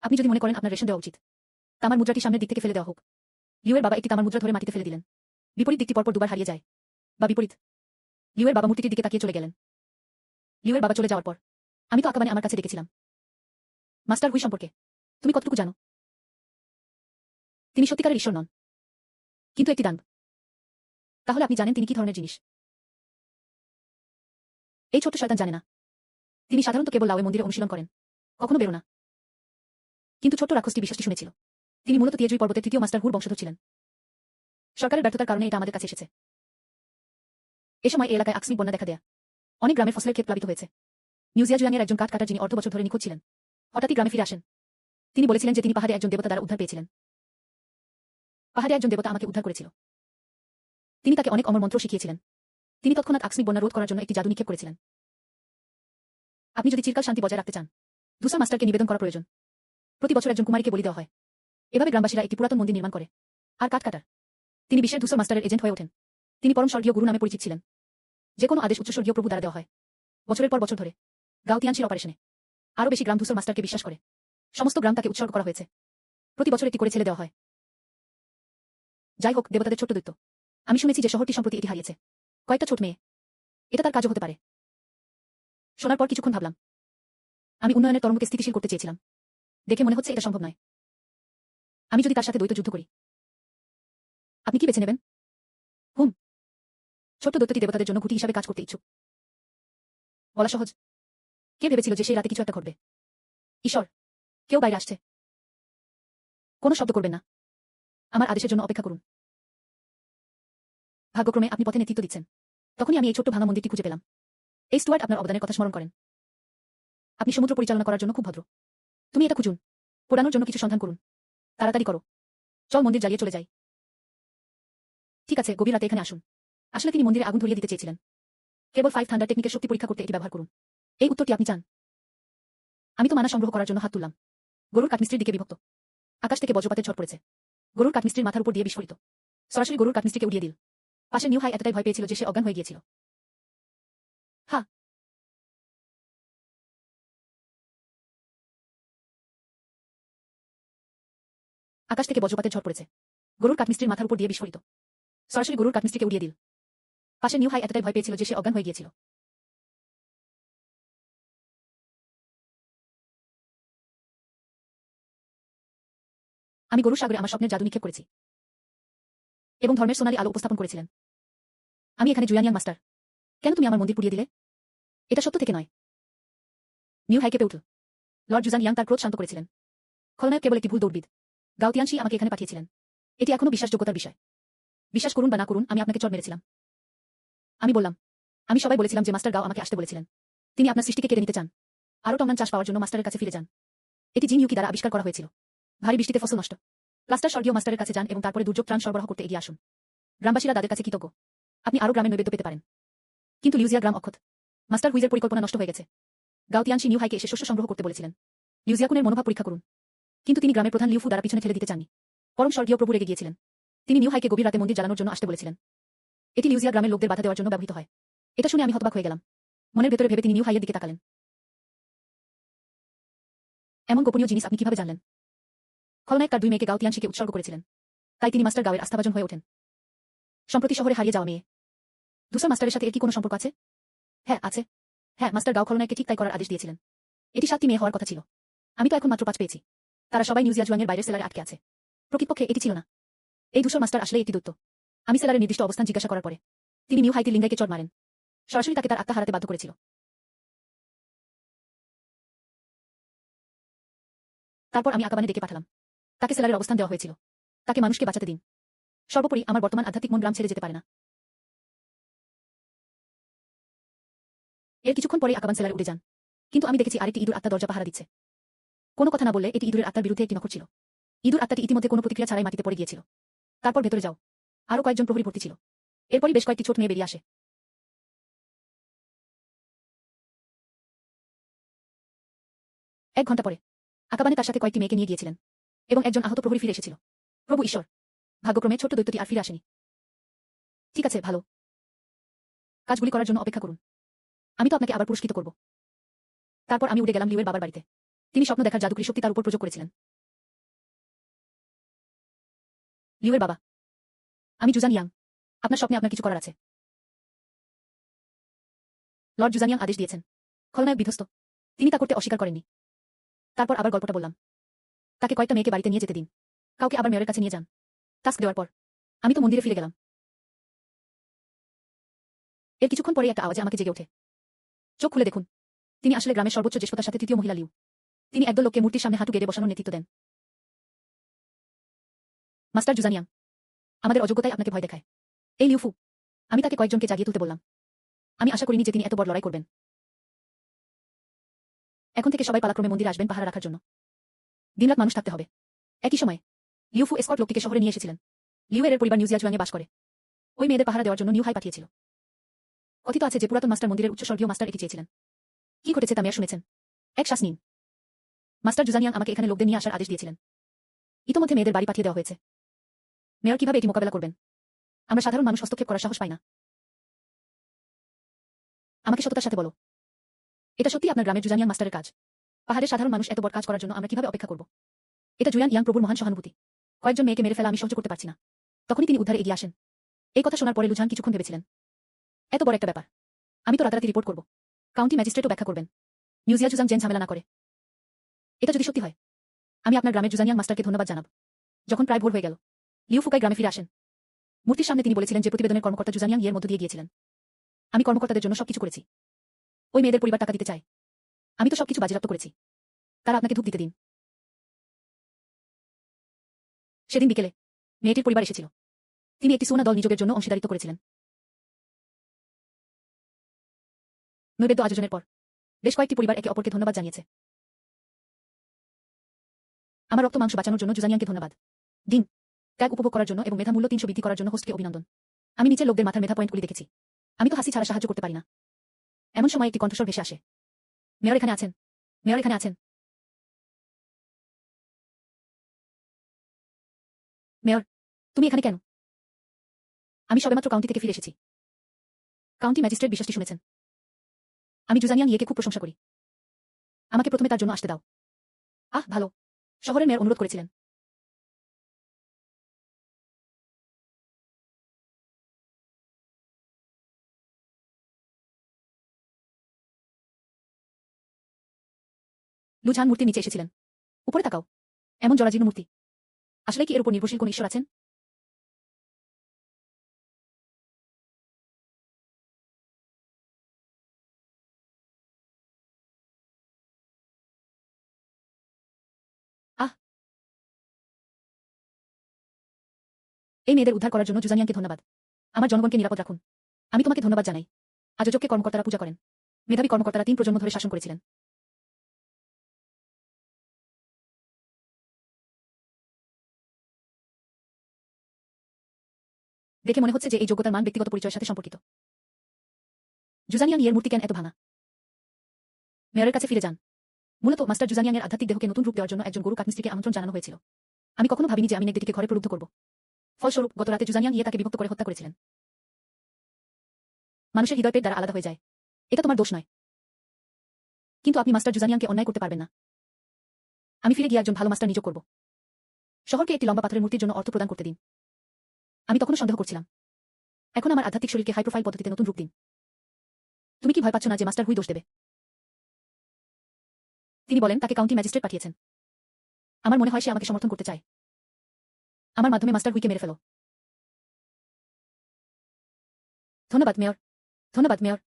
[SPEAKER 1] আপনি যদি মনে করেন আপনার রেশন দেওয়া উচিত, তামার মুদ্রাটি সামনের দিক থেকে ফেলে দেওয়া হোক। লিউয়ের বাবা একটি তামার মুদ্রা ধরে মাটিতে ফেলে দিলেন। বিপরীত দিকটি পরপর দুবার হারিয়ে যায়। বা বিপরীত। লিউয়ের বাবা মূর্তিটির দিকে তাকিয়ে চলে গেলেন। লিউয়ের বাবা চলে যাওয়ার পর আমি তো আকাবানে আমার কাছে ডেকেছিলাম। মাস্টার হুই সম্পর্কে তুমি কতটুকু জানো? তিনি সত্যিকারের ঈশ্বর নন, কিন্তু একটি দানব। তাহলে আপনি জানেন তিনি কি ধরনের জিনিস? এই ছোট্ট শয়তান জানে না। তিনি সাধারণত কেবল লাওয়ে মন্দিরে অনুশীলন করেন, কখনো বেরো না। কিন্তু ছোট্ট রাক্ষসটি বিশ্বাসটি শুনেছিল। তিনি মূলত তিয়েজুই পর্বতের তৃতীয় মাস্টার হুর বংশধর ছিলেন। সরকারের ব্যর্থতার কারণে এটা আমাদের কাছে এসেছে। এ সময় এই এলাকায় আকস্মিক বন্যা দেখা দেয়া। অনেক গ্রামের ফসলের ক্ষেত প্লাবিত হয়েছে। মিউজিয়া জুয়াংয়ের একজন কাঠ কাটার যিনি অর্ধ বছর ধরে নিখোঁজ ছিলেন, হঠাৎই গ্রামে ফিরে আসেন। তিনি বলেছিলেন যে তিনি পাহাড়ে একজন দেবতা দ্বারা উদ্ধার পেয়েছিলেন। পাহাড়ে একজন দেবতা আমাকে উদ্ধার করেছিল। তিনি তাকে অনেক অমর মন্ত্র শিখিয়েছিলেন। তিনি তৎক্ষণাৎ আকস্মিক বন্যা রোধ করার জন্য একটি জাদু নিক্ষেপ করেছিলেন। আপনি যদি চিরকাল শান্তি বজায় রাখতে চান, ধূসর মাস্টারকে নিবেদন করা প্রয়োজন। প্রতি বছর একজন কুমারীকে বলি দেওয়া হয়। এভাবে গ্রামবাসীরা একটি পুরাতন মন্দির নির্মাণ করে। আর কাঠ কাটার তিনি বিশ্বের ধূসর মাস্টারের এজেন্ট হয়ে ওঠেন। তিনি পরম স্বর্গীয় গুরু নামে পরিচিত ছিলেন। যে কোনো আদেশ উচ্চস্বর্গীয় প্রভু দ্বারা দেওয়া হয়। বছরের পর বছর ধরে গাও তিয়ানশির অপারেশনে আরও বেশি গ্রাম ধূসর মাস্টারকে বিশ্বাস করে। সমস্ত গ্রাম তাকে উৎসর্গ করা হয়েছে। প্রতি বছর একটি করে ছেলে দেওয়া হয়। যাই হোক, দেবতাদের ছোট্ট দৈত্য। আমি শুনেছি যে শহরটি সম্প্রতি এটি হারিয়েছে। কয়েকটা ছোট মেয়ে। এটা তার কাজও হতে পারে। শোনার পর কিছুক্ষণ ভাবলাম। আমি উন্নয়নের তরঙ্গকে স্থিতিশীল করতে চেয়েছিলাম। দেখে মনে হচ্ছে এটা সম্ভব নয়। আমি যদি তার সাথে দ্বৈত যুদ্ধ করি, আপনি কি বেছে নেবেন? হুম। ছোট্ট দৈত্যটি দেবতাদের জন্য ঘুঁটি হিসাবে কাজ করতে ইচ্ছুক। বলা সহজ। কে ভেবেছিল যে সেই রাতে কিছু একটা ঘটবে? ঈশ্বর, কেউ বাইরে আসছে। কোনো শব্দ করবেন না। আমার আদেশের জন্য অপেক্ষা করুন। ভাগ্যক্রমে আপনি পথে নেতৃত্ব দিচ্ছেন। তখনই আমি এই ছোট্ট ভাঙা মন্দিরটি খুঁজে পেলাম। এই স্টুয়ার্ট আপনার অবদানের কথা স্মরণ করেন। আপনি সমুদ্র পরিচালনা করার জন্য খুব ভদ্র। তুমি এটা খুঁজুন। পোড়ানোর জন্য কিছু সন্ধান করুন। তাড়াতাড়ি করো। চল মন্দির জ্বালিয়ে চলে যাই। ঠিক আছে, গভীর রাতে এখানে আসুন। আসলে তিনি মন্দিরে আগুন ধরিয়ে দিতে চেয়েছিলেন। কেবল 5 থান্ডার টেকনিকের শক্তি পরীক্ষা করতে এটি ব্যবহার করুন। এই উত্তরটি আপনি চান? আমি তো মানা সংগ্রহ করার জন্য হাত তুললাম। গরুর কাঠমিস্ত্রির দিকে বিভক্ত। আকাশ থেকে বজ্রপাতের ঝড় পড়েছে। গরুর কাঠমিস্ত্রির মাথার উপর দিয়ে বিস্ফোরিত। সরাসরি গরুর কাঠমিস্ত্রিকে উড়িয়ে দিল। পাশে নিউ হাই এতটাই ভয় পেয়েছিল যে সে অজ্ঞান হয়ে গিয়েছিল। হ্যাঁ। আকাশ থেকে বজ্রপাতের ঝড় পড়েছে। গরুর কাঠমিস্ত্রির মাথার উপর দিয়ে বিস্ফোরিত। সরাসরি গরুর কাঠমিস্ত্রিকে উড়িয়ে দিল। পাশে নিউ হাই এতটাই ভয় পেয়েছিল যে সে অজ্ঞান হয়ে গিয়েছিল। আমি গরুর সাগরে আমার স্বপ্নের জাদু নিক্ষেপ করেছি এবং ধর্মের সোনালী আলো উপস্থাপন করেছিলেন। আমি এখানে জুয়ানিয়াং মাস্টার। কেন তুমি আমার মন্দির পুড়িয়ে দিলে? এটা সত্য থেকে নয়। নিউ হাই কেঁপে উঠল। লর্ড জুজান ইয়াং তার ক্রোধ শান্ত করেছিলেন। খলনায়ক কেবল একটি ভুল দৌড়বিদ। গাউতিয়ানশি আমাকে এখানে পাঠিয়েছিলেন। এটি এখনো বিশ্বাসযোগ্যতার বিষয়। বিশ্বাস করুন বা না করুন, আমি আপনাকে চড় মেরেছিলাম। আমি বললাম, আমি সবাই বলেছিলাম যে মাস্টার গাও আমাকে আসতে বলেছিলেন। তিনি আপনার সৃষ্টিকে কেড়ে নিতে চান। আরও টংনান চাষ পাওয়ার জন্য মাস্টারের কাছে ফিরে যান। এটি জিন ইউকি দ্বারা আবিষ্কার করা হয়েছিল। ভারী বৃষ্টিতে ফসল নষ্ট। প্লাস্টার স্বর্গীয় মাস্টারের কাছে যান এবং তারপরে দুর্যোগ ত্রাণ সরবরাহ করতে এগিয়ে আসুন। গ্রামবাসীরা তাদের কাছে কৃতজ্ঞ। আপনি আরও গ্রামে নৈবেদ্য পেতে পারেন। কিন্তু লিউজিয়া গ্রাম অক্ষত। মাস্টার হুইজের পরিকল্পনা নষ্ট হয়ে গেছে। গাউতিয়ানশি নিউ হাইকে এসে শস্য সংগ্রহ করতে বলেছিলেন। লিউজিয়াকুনের মনোভাব পরীক্ষা করুন। কিন্তু তিনি গ্রামের প্রধান লিউফু দ্বারা পিছনে ঠেলে দিতে চাননি। পরম স্বর্গীয় প্রভু রেগে গিয়েছিলেন। তিনি নিউ হাইকে গভীর রাতে মন্দির জ্বালানোর জন্য আসতে বলেছিলেন। এটি লিউজিয়া গ্রামের লোকদের বাধা দেওয়ার জন্য ব্যবহৃত হয়। এটা শুনে আমি হতবাক হয়ে গেলাম। মনের ভেতরে ভেবে তিনি নিউ হাইয়ের দিকে তাকালেন। এমন গোপনীয় জিনিস আপনি কিভাবে জানলেন? খলনায়ক তার 2 মেয়েকে গাউতিয়ানশিকে উৎসর্গ করেছিলেন। তাই তিনি মাস্টার গাওয়ের আস্থাভাজন হয়ে ওঠেন। সম্প্রতি শহরে হারিয়ে যাওয়া মেয়ে দুসর মাস্টারের সাথে এর কি কোনো সম্পর্ক আছে? হ্যাঁ, আছে। হ্যাঁ, মাস্টার গাও খলনায়ককে ঠিক তাই করার আদেশ দিয়েছিলেন। এটি 7টি মেয়ে হওয়ার কথা ছিল। আমি তো এখন মাত্র 5 পেয়েছি। তারা সবাই নিউজিয়া জুয়াংয়ের বাইরের সেলারে আটকে আছে। প্রকৃতপক্ষে এটি ছিল না। এই দুসর মাস্টার আসলে একটি দৈত্য। আমি সেলারের নির্দিষ্ট অবস্থান জিজ্ঞাসা করার পরে তিনি নিউ হাইতির লিঙ্গাইকে চড় মারেন। সরাসরি তাকে তার আত্মা হারাতে বাধ্য করেছিল। তারপর আমি আকাবানে ডেকে পাঠালাম। তাকে সেলারের অবস্থান দেওয়া হয়েছিল। তাকে মানুষকে বাঁচাতে দিন। সর্বোপরি আমার বর্তমান আধ্যাত্মিক মন গ্রাম ছেড়ে যেতে পারে না। এর কিছুক্ষণ পরেই আকাবান সেলারে উড়ে যান। কিন্তু আমি দেখেছি আরেকটি ইঁদুর আত্মা দরজা পাহারা দিচ্ছে। কোনো কথা না বললে এটি ইঁদুরের আত্মার বিরুদ্ধে একটি নখর ছিল। ইঁদুর আত্মাটি ইতিমধ্যে কোনো প্রতিক্রিয়া ছাড়াই মাটিতে পড়ে গিয়েছিল। তারপর ভেতরে যাও। আরও কয়েকজন প্রহরী ভর্তি ছিল। এরপরই বেশ কয়েকটি ছোট মেয়ে বেরিয়ে আসে। 1 ঘন্টা পরে আকাবানে তার সাথে কয়েকটি মেয়েকে নিয়ে গিয়েছিলেন এবং একজন আহত প্রহরী ফিরে এসেছিল। প্রভু ঈশ্বর, ভাগ্যক্রমে ছোট্ট দৈত্যটি আর ফিরে আসেনি। ঠিক আছে, ভালো। কাজগুলি করার জন্য অপেক্ষা করুন। আমি তো আপনাকে আবার পুরস্কৃত করব। তারপর আমি উড়ে গেলাম লিউয়ের বাবার বাড়িতে। তিনি স্বপ্ন দেখার জাদুকরী শক্তি তার উপর প্রয়োগ করেছিলেন। লিউয়ের বাবা, আমি জুজান ইয়াং। আপনার স্বপ্নে আপনার কিছু করার আছে। লর্ড জুজান ইয়াং আদেশ দিয়েছেন। খলনায়ক বিধ্বস্ত। তিনি তা করতে অস্বীকার করেননি। তারপর আবার গল্পটা বললাম। তাকে কয়েকটা মেয়েকে বাড়িতে নিয়ে যেতে দিন। কাউকে আবার মেয়রের কাছে নিয়ে যান। টাস্ক দেওয়ার পর আমি তো মন্দিরে ফিরে গেলাম। এর কিছুক্ষণ পরে একটা আওয়াজে আমাকে জেগে ওঠে। চোখ খুলে দেখুন, তিনি আসলে গ্রামের সর্বোচ্চ জ্যেষ্ঠতার সাথে 3য় মহিলা লিউ। তিনি একদল লোককে মূর্তির সামনে হাঁটু গেড়ে বসানোর নেতৃত্ব দেন। মাস্টার জুজান ইয়াং, আমাদের অযোগ্যতায় আপনাকে ভয় দেখায়। এই লিউফু। আমি তাকে কয়েকজনকে জাগিয়ে তুলতে বললাম। আমি আশা করিনি যে তিনি এত বড় লড়াই করবেন। এখন থেকে সবাই পালাক্রমে মন্দিরে আসবেন পাহারা রাখার জন্য। দিনরাত মানুষ থাকতে হবে। একই সময়ে লিউফু এসকর্ট লোকটিকে শহরে নিয়ে এসেছিলেন। লিউয়ের পরিবার নিউজিয়া জুয়াংয়ে বাস করে। ওই মেয়েদের পাহারা দেওয়ার জন্য নিউ হাই পাঠিয়েছিল। কথিত আছে যে পুরাতন মাস্টার মন্দিরের উচ্চ স্বর্গীয় মাস্টার এটি চেয়েছিলেন। কি ঘটেছে তা মেয়র শুনেছেন? এক শ্বাস নিন। মাস্টার জুজান ইয়াং আমাকে এখানে লোকদের নিয়ে আসার আদেশ দিয়েছিলেন। ইতোমধ্যে মেয়েদের বাড়ি পাঠিয়ে দেওয়া হয়েছে। মেয়র কিভাবে এটি মোকাবেলা করবেন? আমরা সাধারণ মানুষ হস্তক্ষেপ করার সাহস পাই না। আমাকে সততার সাথে বলো, এটা সত্যি আপনার গ্রামের জুজান ইয়াং মাস্টারের কাজ? পাহাড়ের সাধারণ মানুষ এত বড় কাজ করার জন্য আমরা কিভাবে অপেক্ষা করব? এটা জুয়ান ইয়াং প্রভুর মহান সহানুভূতি। কয়েকজন মেয়েকে মেরে ফেলা আমি সহ্য করতে পারছি না। তখনই তিনি উদ্ধারে এগিয়ে আসেন। এই কথা শোনার পরে লুঝান কিছুক্ষণ ভেবেছিলেন। এত বড় একটা ব্যাপার, আমি তো রাতারাতি রিপোর্ট করব। কাউন্টি ম্যাজিস্ট্রেটও ব্যাখ্যা করবেন। নিউজিয়া জুজাং জেন ঝামেলা না করে। এটা যদি সত্যি হয়, আমি আপনার গ্রামের জুজান ইয়াং মাস্টারকে ধন্যবাদ জানাব। যখন প্রায় ভোর হয়ে গেল, লিউ ফুকাই গ্রামে ফিরে আসেন। মূর্তির সামনে তিনি বলেছিলেন যে প্রতিবেদনের কর্মকর্তা জুজানিয়াং ইয়ের মধ্য দিয়ে গিয়েছিলেন। আমি কর্মকর্তাদের জন্য সবকিছু করেছি। ওই মেয়েদের পরিবার টাকা দিতে চায়। আমি তো সবকিছু বাজেয়াপ্ত করেছি। তারা আপনাকে ধূপ দিতে দিন। সেদিন বিকেলে মেয়েটির পরিবার এসেছিল। তিনি একটি সোনা দল নিযোগের জন্য অংশীদারিত্ব করেছিলেন। নৈবেদ্য আয়োজনের পর বেশ কয়েকটি পরিবার একে অপরকে ধন্যবাদ জানিয়েছে। আমার রক্ত মাংস বাঁচানোর জন্য জুজানিয়াংকে ধন্যবাদ দিন। ত্যাগ উপভোগ করার জন্য এবং মেধা মূল্য 300 বৃদ্ধি করার জন্য হোস্টকে অভিনন্দন। আমি নিচের লোকদের মাথার মেধা পয়েন্টগুলি দেখেছি। আমি তো হাসি ছাড়া সাহায্য করতে পারি না। এমন সময় একটি কণ্ঠস্বর ভেসে আসে। মেয়র এখানে আছেন। মেয়র এখানে আছেন। মেয়র, তুমি এখানে কেন? আমি সবেমাত্র কাউন্টি থেকে ফিরে এসেছি। কাউন্টি ম্যাজিস্ট্রেট বিশ্বাসটি শুনেছেন। আমি জুজানিয়াং ইয়েকে খুব প্রশংসা করি। আমাকে প্রথমে তার জন্য আসতে দাও। ভালো। শহরের মেয়র অনুরোধ করেছিলেন। লুঝান মূর্তির নিচে এসেছিলেন। উপরে তাকাও। এমন জরাজীর্ণ মূর্তি। আসলে কি এর উপর নির্ভরশীল কোন ঈশ্বর আছেন? আহ এই মেয়েদের উদ্ধার করার জন্য জুজানিয়াংকে ধন্যবাদ। আমার জনগণকে নিরাপদ রাখুন। আমি তোমাকে ধন্যবাদ জানাই। আযোজককে কর্মকর্তারা পূজা করেন। মেধাবী কর্মকর্তারা 3 প্রজন্ম ধরে শাসন করেছিলেন। দেখে মনে হচ্ছে যে এই যোগ্যতার মান ব্যক্তিগত পরিচয়ের সাথে সম্পর্কিত। জুজানিয়াং ইয়ের মূর্তি কেন এত ভাঙা? মেয়রের কাছে ফিরে যান। মূলত মাস্টার জুজানিয়াং এর আধ্যাত্মিক দেহকে নতুন রূপ দেওয়ার জন্য একজন গরু কাঠমিস্ত্রিকে আমন্ত্রণ জানানো হয়েছিল। আমি কখনো ভাবিনি যে আমি নেকটিকে ঘরে প্রলুব্ধ করব। ফলস্বরূপ গত রাতে জুজানিয়াং ইয়ে তাকে বিভক্ত করে হত্যা করেছিলেন। মানুষের হৃদয় পেট দ্বারা আলাদা হয়ে যায়। এটা তোমার দোষ নয়। কিন্তু আপনি মাস্টার জুজানিয়াংকে অন্যায় করতে পারবেন না। আমি ফিরে গিয়ে একজন ভালো মাস্টার নিয়োগ করব। শহরকে একটি লম্বা পাথরের মূর্তির জন্য অর্থ প্রদান করতে দিন। আমি তখনও সন্দেহ করছিলাম। এখন আমার আধ্যাত্মিক শরীরকে হাই প্রোফাইল পদ্ধতিতে নতুন রূপ দিন। তুমি কি ভয় পাচ্ছ না যে মাস্টার হুই দোষ দেবে? তিনি বলেন তাকে কাউন্টি ম্যাজিস্ট্রেট পাঠিয়েছেন। আমার মনে হয় সে আমাকে সমর্থন করতে চায়। আমার মাধ্যমে মাস্টার হুইকে মেরে ফেলো। ধন্যবাদ মেয়র। ধন্যবাদ মেয়র।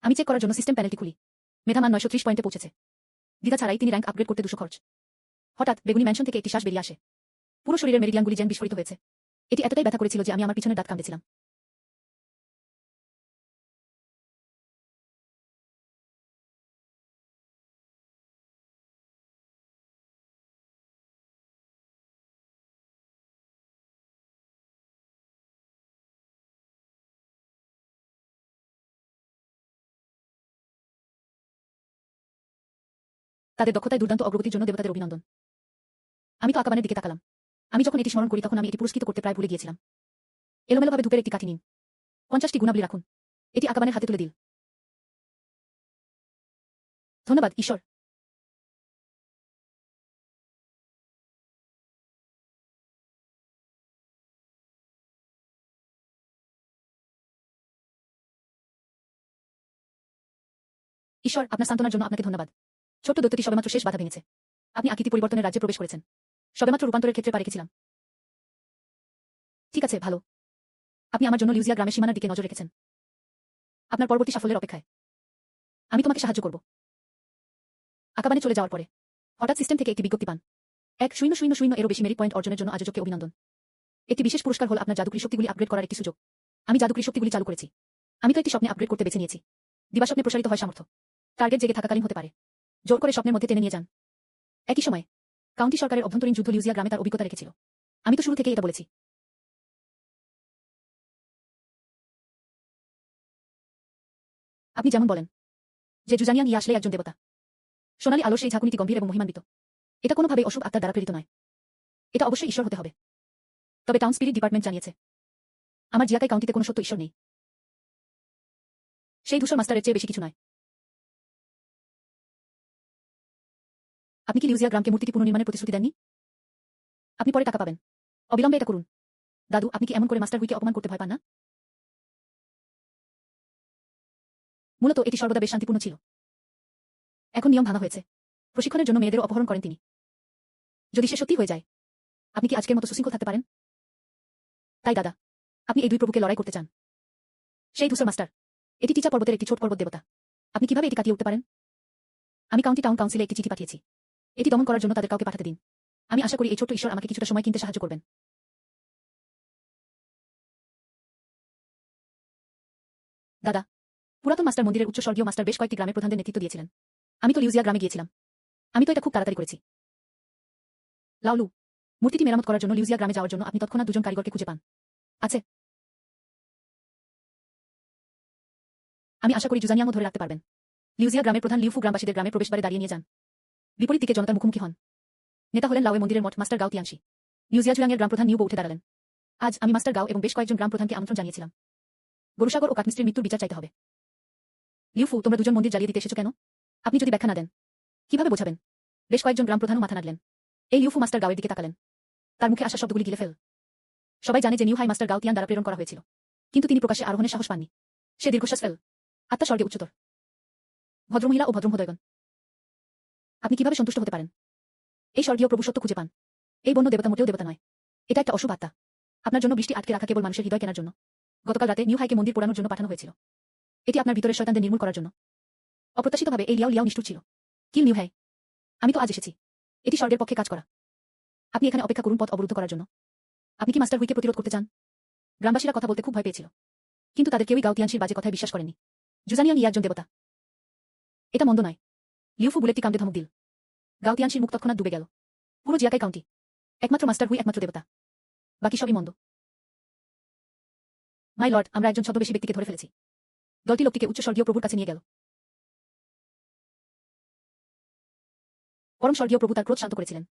[SPEAKER 1] আমি চেক করার জন্য সিস্টেম প্যানেলটি খুলি। মেধামান 930 পয়েন্টে পৌঁছেছে। দ্বিধা ছাড়াই তিনি র্যাঙ্ক আপগ্রেড করতে 200 খরচ। হঠাৎ বেগুনি ম্যানশন থেকে একটি শ্বাস বেরিয়ে আসে। পুরো শরীরের মেরিডিয়ানগুলি যেন বিস্ফোরিত হয়েছে। এটি এতটাই ব্যথা করেছিল যে আমি আমার পিছনের দাঁত কামড়েছিলাম। তাদের দক্ষতায় দুর্দান্ত অগ্রগতির জন্য দেবতাদের অভিনন্দন। আমি তো আকাবানের দিকে তাকালাম। আমি যখন এটি স্মরণ করি তখন আমি এটি পুরস্কৃত করতে প্রায় ভুলে গিয়েছিলাম। এলোমেলোভাবে ধূপের একটি কাঠি নিন। 50টি গুণাবলী রাখুন। এটি আকাবানের হাতে তুলে দিল। ধন্যবাদ ঈশ্বর। ঈশ্বর, আপনার সান্ত্বনার জন্য আপনাকে ধন্যবাদ। ছোট্ট দৈত্যটি সবেমাত্র শেষ বাধা ভেঙেছে। আপনি আকৃতি পরিবর্তনের রাজ্যে প্রবেশ করেছেন। সবেমাত্র রূপান্তরের ক্ষেত্রে পা রেখেছিলাম। ঠিক আছে, ভালো। আপনি আমার জন্য লিউজিয়া গ্রামের সীমানার দিকে নজর রেখেছেন। আপনার পরবর্তী সাফল্যের অপেক্ষায়। আমি তোমাকে সাহায্য করব। আকাবানে চলে যাওয়ার পরে হঠাৎ সিস্টেম থেকে একটি বিজ্ঞপ্তি পান। 1000 এরও বেশি মেরিট পয়েন্ট অর্জনের জন্য আয়োজককে অভিনন্দন। একটি বিশেষ পুরস্কার হল আপনার জাদুকরী শক্তিগুলি আপগ্রেড করার একটি সুযোগ। আমি জাদুকরী শক্তিগুলি চালু করেছি। আমি তো একটি স্বপ্নে আপগ্রেড করতে বেছে নিয়েছি। দিবাস্বপ্নে প্রসারিত হয় সামর্থ্য। টার্গেট জেগে থাকাকালীন হতে পারে। জোর করে স্বপ্নের মধ্যে টেনে নিয়ে যান। একই সময়ে কাউন্টি সরকারের অভ্যন্তরীণ যুদ্ধ লিউজিয়া গ্রামে তার অভিজ্ঞতা রেখেছিল। আমি তো শুরু থেকেই এটা বলেছি। আপনি যেমন বলেন যে জুজানিয়াং ইয়ে আসলে একজন দেবতা। সোনালী আলো সেই ঝাঁকুনিটি গম্ভীর এবং মহিমান্বিত। এটা কোনোভাবেই অশুভ আত্মার দ্বারা প্রেরিত নয়। এটা অবশ্যই ঈশ্বর হতে হবে। তবে টাউন স্পিরিট ডিপার্টমেন্ট জানিয়েছে আমার জিয়াকাই কাউন্টিতে কোনো সত্য ঈশ্বর নেই। সেই ধূসর মাস্টারের চেয়ে বেশি কিছু নয়। আপনি কি লিউজিয়া গ্রামকে মূর্তিটি পুনর্নির্মাণের প্রতিশ্রুতি দেননি? আপনি পরে টাকা পাবেন। অবিলম্বে এটা করুন। দাদু, আপনি কি এমন করে মাস্টার হুইকে অপমান করতে ভয় পান না? মূলত এটি সর্বদা বেশ শান্তিপূর্ণ ছিল। এখন নিয়ম ভাঙা হয়েছে। প্রশিক্ষণের জন্য মেয়েদেরও অপহরণ করেন তিনি। যদি সে সত্যি হয়ে যায়, আপনি কি আজকের মতো সুশৃঙ্খল থাকতে পারেন? তাই দাদা, আপনি এই দুই প্রভুকে লড়াই করতে চান? সেই ধূসর মাস্টার, এটি টিচা পর্বতের একটি ছোট পর্বত দেবতা। আপনি কিভাবে এটি কাটিয়ে উঠতে পারেন? আমি কাউন্টি টাউন কাউন্সিলে একটি চিঠি পাঠিয়েছি। এটি দমন করার জন্য তাদের কাউকে পাঠাতে দিন। আমি আশা করি এই ছোট্ট ঈশ্বর আমাকে কিছুটা সময় কিনতে সাহায্য করবেন। দাদা, পুরাতন মাস্টার মন্দিরের উচ্চ স্বর্গীয় মাস্টার বেশ কয়েকটি গ্রামের প্রধানদের নেতৃত্ব দিয়েছিলেন। আমি তো লিউজিয়া গ্রামে গিয়েছিলাম। আমি তো এটা খুব তাড়াতাড়ি করেছি। লাউলু, মূর্তিটি মেরামত করার জন্য লিউজিয়া গ্রামে যাওয়ার জন্য আপনি তৎক্ষণাৎ দুজন কারিগরকে খুঁজে পান। আছে। আমি আশা করি জুজানিয়াংও ধরে রাখতে পারবেন। লিউজিয়া গ্রামের প্রধান লিউফু গ্রামবাসীদের গ্রামের প্রবেশদ্বারে দাঁড়িয়ে নিয়ে যান। বিপরীত দিকে জনতার মুখোমুখি হন। নেতা হলেন লাউয়ে মন্দিরের মঠ মাস্টার গাও তিয়ানশি। লিউজিয়া জুয়াংয়ের গ্রাম প্রধান নিউবো উঠে দাঁড়ালেন। আজ আমি মাস্টার গাও এবং বেশ কয়েকজন গ্রাম প্রধানকে আমন্ত্রণ জানিয়েছিলাম। গরুসাগর ও কাঠমিস্ত্রির মৃত্যুর বিচার চাইতে হবে। লিউফু, তোমরা দুজন মন্দির জ্বালিয়ে দিতে এসেছো কেন? আপনি যদি ব্যাখ্যা না দেন কিভাবে বোঝাবেন? বেশ কয়েকজন গ্রাম প্রধানও মাথা নাড়লেন। এই লিউফু মাস্টার গাওয়ের দিকে তাকালেন। তার মুখে আসা শব্দগুলি গিলে ফেল। সবাই জানে যে নিউ হাই মাস্টার গাও তিয়ান দ্বারা প্রেরণ করা হয়েছিল, কিন্তু তিনি প্রকাশ্যে আরোহণের সাহস পাননি। সে দীর্ঘশ্বাস ফেল। আত্মা স্বর্গে উচ্চতর। ভদ্রমহিলা ও ভদ্রমহোদয়গণ, আপনি কিভাবে সন্তুষ্ট হতে পারেন? এই স্বর্গীয় প্রভু সত্য খুঁজে পান। এই বন্য দেবতা মোটেও দেবতা নয়। এটা একটা অশুভ আত্মা। আপনার জন্য বৃষ্টি আটকে রাখা কেবল মানুষের হৃদয় কেনার জন্য। গতকাল রাতে নিউ হাইকে মন্দির পোড়ানোর জন্য পাঠানো হয়েছিল। এটি আপনার ভিতরের শয়তানদের নির্মূল করার জন্য। অপ্রত্যাশিতভাবে এই লিয়াও লিয়াও নিষ্ঠুর ছিল। কিল নিউ হাই, আমি তো আজ এসেছি। এটি স্বর্গের পক্ষে কাজ করা। আপনি এখানে অপেক্ষা করুন পথ অবরুদ্ধ করার জন্য। আপনি কি মাস্টার হুইকে প্রতিরোধ করতে চান? গ্রামবাসীরা কথা বলতে খুব ভয় পেয়েছিল, কিন্তু তাদের কেউই গাও তিয়ানশির বাজে কথায় বিশ্বাস করেনি। জুজানিয়াং ই একজন দেবতা। এটা মন্দ নয়। লিউফু বুলেটটি কামড়ে ধমক দিল। গাও তিয়ানশির মুখ তৎক্ষণাৎ ডুবে গেল। পুরো জিয়াকাই কাউন্টি একমাত্র মাস্টার হুই একমাত্র দেবতা, বাকি সবই মন্দ। মাই লর্ড, আমরা একজন ছদ্মবেশী ব্যক্তিকে ধরে ফেলেছি। দলটি লোকটিকে উচ্চ স্বর্গীয় প্রভুর কাছে নিয়ে গেল। পরম স্বর্গীয় প্রভু তার ক্রোধ শান্ত করেছিলেন।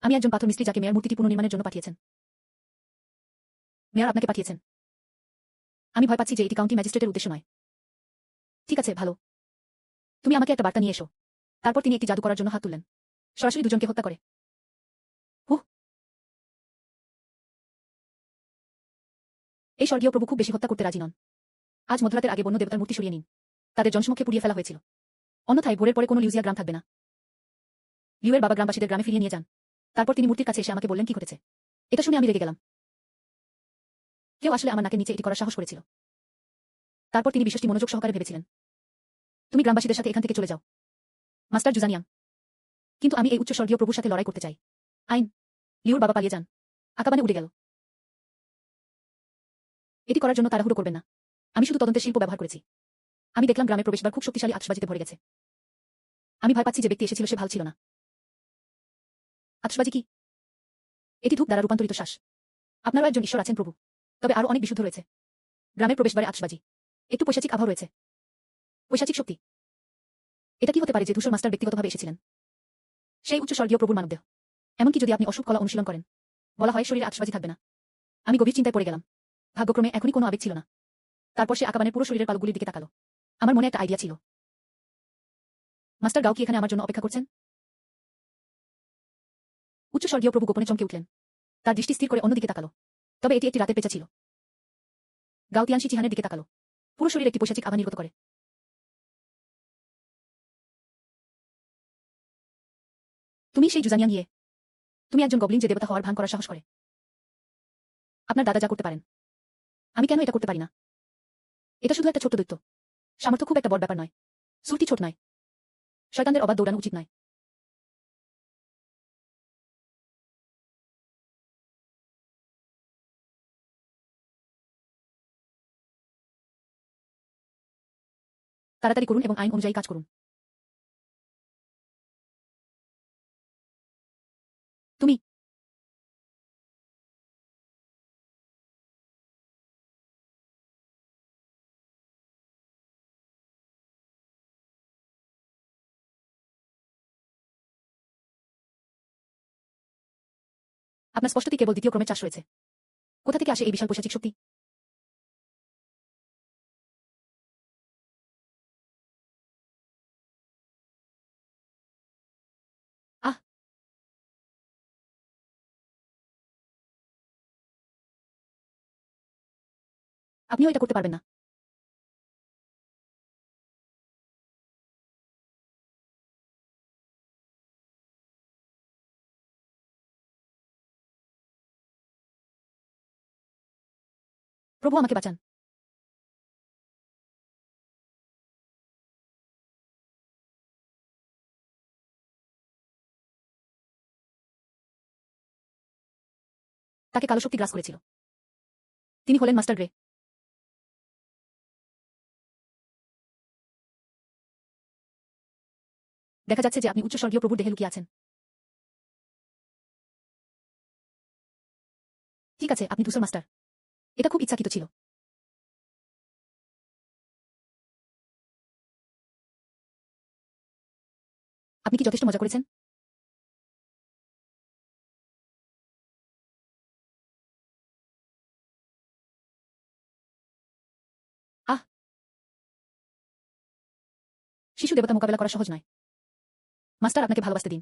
[SPEAKER 1] আমি একজন পাথর মিস্ত্রি যাকে মেয়র মূর্তিটি পুনর্নির্মাণের জন্য পাঠিয়েছেন। মেয়র আপনাকে পাঠিয়েছেন। আমি ভয় পাচ্ছি যে এটি কাউন্টি ম্যাজিস্ট্রেটের উদ্দেশ্য নয়। ঠিক আছে, ভালো। তুমি আমাকে একটা বার্তা নিয়ে এসো। তারপর তিনি একটি জাদু করার জন্য হাত তুললেন। সরাসরি দুজনকে হত্যা করে। এই স্বর্গীয় প্রভু খুব বেশি হত্যা করতে রাজি নন। আজ মধ্যরাতের আগে বন্য দেবতার মূর্তি সরিয়ে নিন। তাদের জনসমক্ষে পুড়িয়ে ফেলা হয়েছিল। অন্যথায় ভোরের পরে কোনো লিউজিয়া গ্রাম থাকবে না। লিউয়ের বাবা গ্রামবাসীদের গ্রামে ফিরিয়ে নিয়ে যান। তারপর তিনি মূর্তির কাছে এসে আমাকে বললেন কি ঘটেছে। এটা শুনে আমি রেগে গেলাম। কেউ আসলে আমার নাকের নিচে এটি করার সাহস করেছিল। তারপর তিনি বিষয়টি মনোযোগ সহকারে ভেবেছিলেন। তুমি গ্রামবাসীদের সাথে এখান থেকে চলে যাও, মাস্টার জুজানিয়াং। কিন্তু আমি এই উচ্চ স্বর্গীয় প্রভুর সাথে লড়াই করতে চাই। আইন। লিউর বাবা পালিয়ে যান। আকাবানে উড়ে গেল। এটি করার জন্য তাড়াহুড়ো করবেন না। আমি শুধু তদন্তের শিল্প ব্যবহার করেছি। আমি দেখলাম গ্রামে প্রবেশদ্বার খুব শক্তিশালী আতশবাজিতে ভরে গেছে। আমি ভয় পাচ্ছি যে ব্যক্তি এসেছিল সে ভালো ছিল না। আতশবাজি কি? এটি ধূপ দ্বারা রূপান্তরিত শ্বাস। আপনারও একজন ঈশ্বর আছেন প্রভু, তবে আরও অনেক বিশুদ্ধ রয়েছে। গ্রামের প্রবেশদ্বারে আতশবাজি। একটু পৈশাচিক আভাও রয়েছে। পৈশাচিক শক্তি। এটা কি হতে পারে যে ধূসর মাস্টার ব্যক্তিগতভাবে এসেছিলেন? সেই উচ্চ স্বর্গীয় প্রভুর মানবদেহ। এমনকি যদি আপনি অশুভ কলা অনুশীলন করেন, বলা হয় শরীরে আতশবাজি থাকবে না। আমি গভীর চিন্তায় পড়ে গেলাম। ভাগ্যক্রমে এখনই কোনো আবেগ ছিল না। তারপর সে আকাবানের পুরো শরীরের পালকগুলির দিকে তাকালো। আমার মনে একটা আইডিয়া ছিল। মাস্টার গাও কি এখানে আমার জন্য অপেক্ষা করছেন? উচ্চ স্বর্গীয় প্রভু গোপনে চমকে উঠলেন। তার দৃষ্টি স্থির করে অন্যদিকে তাকালো। তবে এটি একটি রাতের পেঁচা ছিল। গাও তিয়ানশি চিহানের দিকে তাকালো। পুরো শরীর একটি পৈশাচিক আভা নির্গত করে। তুমি সেই জুজানিয়াং ইয়ে। তুমি একজন গবলিন যে দেবতা হওয়ার ভান করার সাহস করে। আপনার দাদা যা করতে পারেন, আমি কেন এটা করতে পারি না? এটা শুধু একটা ছোট্ট দৈত্য। সামর্থ্য খুব একটা বড় ব্যাপার নয়। সুরটি ছোট নয়। শয়তানদের অবাধ দৌড়ানো উচিত নয়। তাড়াতাড়ি করুন এবং আইন অনুযায়ী কাজ করুন। তুমি আপনার স্পষ্টতি কেবল দ্বিতীয় ক্রমের চাষ রয়েছে। কোথা থেকে আসে এই বিশাল পৈশাচিক শক্তি? আহ, আপনিও এটা করতে পারবেন না। প্রভু আমাকে বাঁচান। তাকে কালো শক্তি গ্রাস করেছিল। তিনি হলেন মাস্টার গ্রে। দেখা যাচ্ছে যে আপনি উচ্চস্বর্গীয় প্রভুর দেহে লুকিয়ে আছেন। ঠিক আছে, আপনি ধূসর মাস্টার। এটা খুব ইচ্ছাকৃত ছিল। আপনি কি যথেষ্ট মজা করেছেন? আহ, শিশু দেবতা মোকাবেলা করা সহজ নয়। মাস্টার, আপনাকে ভালোবাসতে দিন।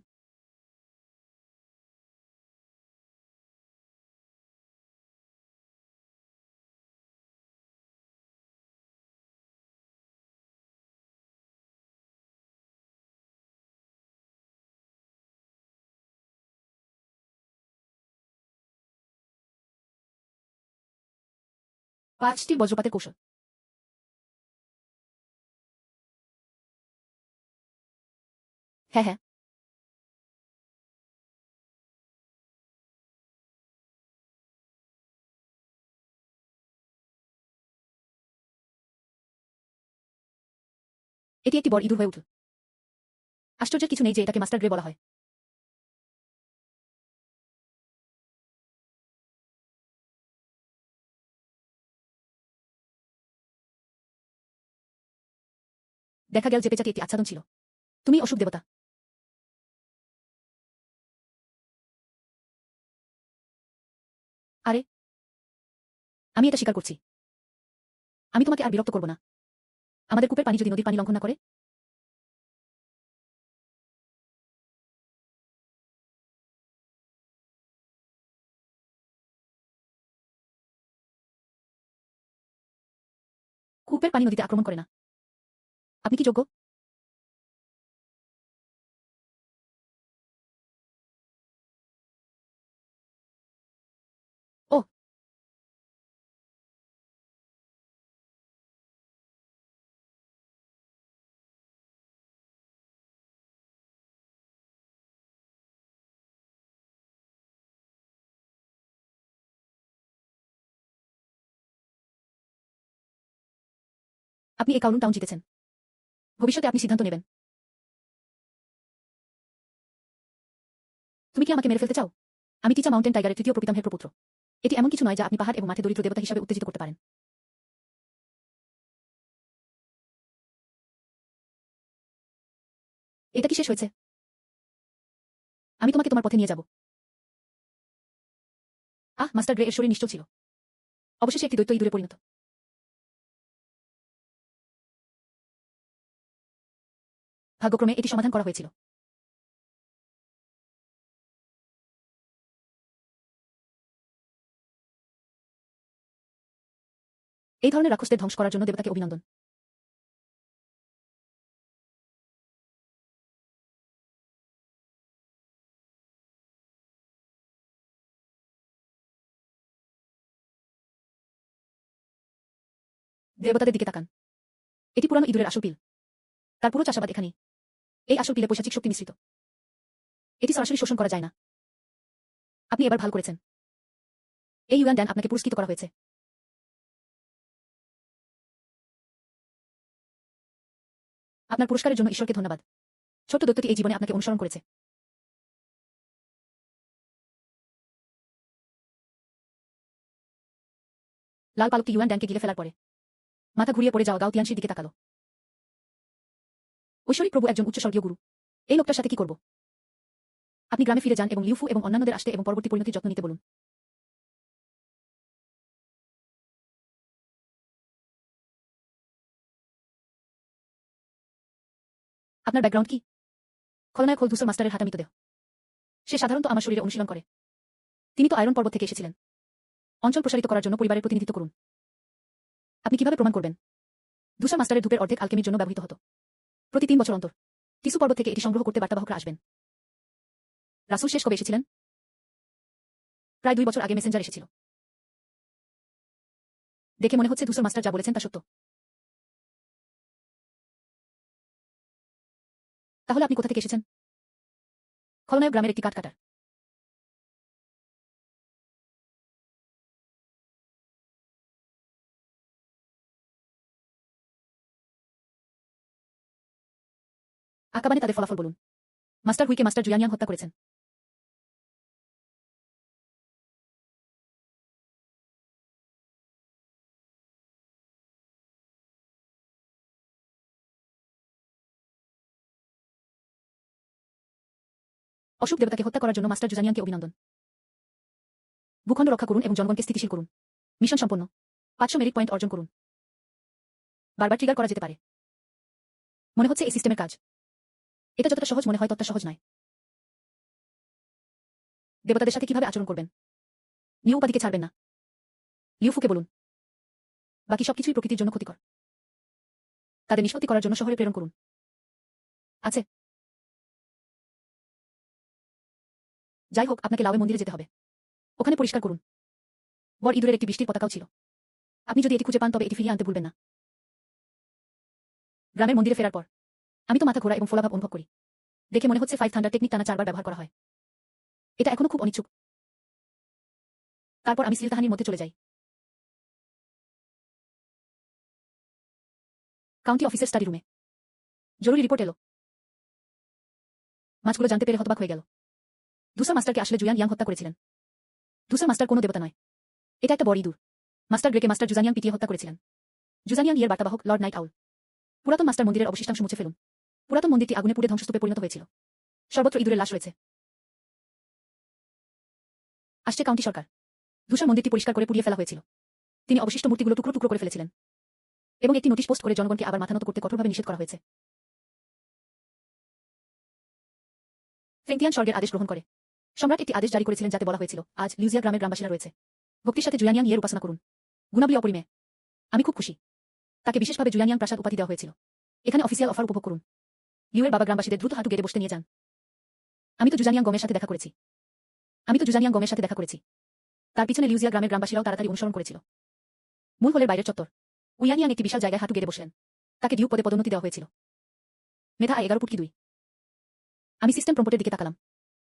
[SPEAKER 1] পাঁচটি বজ্রপাতের কৌশল। হ্যাঁ হ্যাঁ, এটি একটি বড় ইঁদুর হয়ে উঠল। আশ্চর্যের কিছু নেই যে এটাকে মাস্টার গ্রে বলা হয়। দেখা গেল যে পেঁচাটি একটি আচ্ছাদন ছিল। তুমি অশুভ দেবতা। আরে, আমি এটা স্বীকার করছি। আমি তোমাকে আর বিরক্ত করব না। আমাদের কূপের পানি যদি নদীর পানি লঙ্ঘন না করে। কূপের পানি নদীতে আক্রমণ করে না। আপনি কি যোগ্য? ও, আপনি এই কাউলুন টাউন জিতেছেন। ভবিষ্যতে আপনি সিদ্ধান্ত নেবেন। তুমি কি আমাকে মেরে ফেলতে চাও? আমি টিচা মাউন্টেন টাইগারের তৃতীয় প্রপিতামহের প্রপুত্র। এটি এমন কিছু নয় যা আপনি পাহাড় এবং মাঠে দরিদ্র দেবতা হিসাবে উত্তেজিত করতে পারেন। এটা কি শেষ হয়েছে? আমি তোমাকে তোমার পথে নিয়ে যাব। মাস্টার গ্রে এর শরীর নিশ্চল ছিল। অবশেষে একটি দৈত্য ইঁদুরে পরিণত। ভাগ্যক্রমে এটি সমাধান করা হয়েছিল। এই ধরনের রাক্ষসদের ধ্বংস করার জন্য দেবতাকে অভিনন্দন। দেবতাদের দিকে তাকান। এটি পুরানো ইঁদুরের আসল পিল। তার পুরো চাষাবাদ এখানেই। এই আসল পিলে পৈশাচিক শক্তি মিশ্রিত। এটি সরাসরি শোষণ করা যায় না। আপনি এবার ভালো করেছেন। এই ইউয়ান ড্যান আপনাকে পুরস্কৃত করা হয়েছে। আপনার পুরস্কারের জন্য ঈশ্বরকে ধন্যবাদ। ছোট্ট দৈত্যটি এই জীবনে আপনাকে অনুসরণ করেছে। লাল পালকটি ইউয়ান ড্যানকে গিলে ফেলার পরে মাথা ঘুরিয়ে পড়ে যাওয়া গাও তিয়ানশির দিকে তাকালো। ঐশ্বরিক প্রভু একজন উচ্চস্বর্গীয় গুরু। এই লোকটার সাথে কি করব? আপনি গ্রামে ফিরে যান এবং লিউফু এবং অন্যান্যদের আসতে এবং পরবর্তী পরিণতির যত্ন নিতে বলুন। আপনার ব্যাকগ্রাউন্ড কি? খলনায়ক হল ধূসর মাস্টারের হাতে মৃতদেহ। সে সাধারণত আমার শরীরে অনুশীলন করে। তিনি তো আয়রন পর্বত থেকে এসেছিলেন। অঞ্চল প্রসারিত করার জন্য পরিবারের প্রতিনিধিত্ব করুন। আপনি কিভাবে প্রমাণ করবেন? ধূসর মাস্টারের ধূপের অর্ধেক আলকেমির জন্য ব্যবহৃত হতো। প্রতি 3 বছর অন্তর টিসু পর্বত থেকে এটি সংগ্রহ করতে বার্তাবাহকরা আসবেন। রাসূল শেষ কবে এসেছিলেন? প্রায় 2 বছর আগে মেসেঞ্জার এসেছিল। দেখে মনে হচ্ছে ধূসর মাস্টার যা বলেছেন তা সত্য। তাহলে আপনি কোথা থেকে এসেছেন? খলনায়ক গ্রামের একটি কাঠকাটার। আকাবানে তাদের ফলাফল বলুন। মাস্টার হুইকে মাস্টার জুয়ানিয়াং হত্যা করেছেন। অশুভ দেবতাকে হত্যা করার জন্য মাস্টার জুজানিয়াংকে অভিনন্দন। ভূখণ্ড রক্ষা করুন এবং জনগণকে স্থিতিশীল করুন। মিশন সম্পন্ন। 500 মেরিট পয়েন্ট অর্জন করুন। বারবার ট্রিগার করা যেতে পারে। মনে হচ্ছে এই সিস্টেমের কাজ। এটা যতটা সহজ মনে হয় ততটা সহজ নয়। দেবতাদের সাথে কিভাবে আচরণ করবেন? নিউ উপাধিকে ছাড়বেন না। লিউফুকে বলুন। বাকি সবকিছুই প্রকৃতির জন্য ক্ষতিকর। তাদের নিষ্পত্তি করার জন্য শহরে প্রেরণ করুন। আছে। যাই হোক, আপনাকে লাওয়ে মন্দিরে যেতে হবে। ওখানে পরিষ্কার করুন। বড় ইঁদুরের একটি বৃষ্টির পতাকাও ছিল। আপনি যদি এটি খুঁজে পান তবে এটি ফিরিয়ে আনতে ভুলবেন না। গ্রামের মন্দিরে ফেরার পর আমি তো মাথা ঘোরা এবং ফোলাভাব অনুভব করি। দেখে মনে হচ্ছে 5 থান্ডার টেকনিক টানা 4 বার ব্যবহার করা হয়। এটা এখনো খুব অনিচ্ছুক। তারপর আমি সিলতাহানির মধ্যে চলে যাই। কাউন্টি অফিসের স্টাডি রুমে জরুরি রিপোর্ট এলো। মাছগুলো জানতে পেরে হতবাক হয়ে গেল। ধূসর মাস্টারকে আসলে জুয়ান ইয়াং হত্যা করেছিলেন। ধূসর মাস্টার কোনো দেবতা নয়। এটা একটা বড় ইঁদুর। মাস্টার গ্রেকে মাস্টার জুজানিয়াং পিটিয়ে হত্যা করেছিলেন। জুজানিয়াং এর বার্তাবাহক লর্ড নাইট আউল। পুরাতন মাস্টার মন্দিরের অবশিষ্টাংশ মুছে ফেলুন। পুরাতন মন্দিরটি আগুনে পুড়ে ধ্বংসস্তূপে পরিণত হয়েছিল। সর্বত্র ইঁদুরের লাশ রয়েছে। আসছে কাউন্টি সরকার। ধূসর মন্দিরটি পরিষ্কার করে পুড়িয়ে ফেলা হয়েছিল। তিনি অবশিষ্ট মূর্তিগুলো টুকরো টুকরো করে ফেলেছিলেন এবং একটি নোটিশ পোস্ট করে জনগণকে আবার মাথানত করতে কঠোরভাবে নিষেধ করা হয়েছে। ফ্রেঙ্কিয়ান স্বর্গের আদেশ গ্রহণ করে। সম্রাট একটি আদেশ জারি করেছিলেন যাতে বলা হয়েছিল, আজ লিউজিয়া গ্রামের গ্রামবাসীরা রয়েছে। ভক্তির সাথে জুয়ানিয়াং এর উপাসনা করুন। গুণাবলী অপরিমেয়। আমি খুব খুশি। তাকে বিশেষভাবে জুয়ানিয়াং প্রাসাদ উপাধি দেওয়া হয়েছিল। এখানে অফিসিয়াল অফার উপভোগ করুন। লিউয়ের বাবা গ্রামবাসীদের দ্রুত হাঁটু গেড়ে বসতে নিয়ে যান। আমি তো জুজানিয়াং গমের সাথে দেখা করেছি। তার পিছনে লিউজিয়া গ্রামের গ্রামবাসীরাও তাড়াতাড়ি অনুসরণ করেছিল। মূল হলের বাইরের চত্বর। উইয়ানিয়াং একটি বিশাল জায়গায় হাঁটু গেড়ে বসলেন। তাকে ডিউক পদে পদোন্নতি দেওয়া হয়েছিল। মেধা 11 ফুট কি 2। আমি সিস্টেম প্রম্পটের দিকে তাকালাম।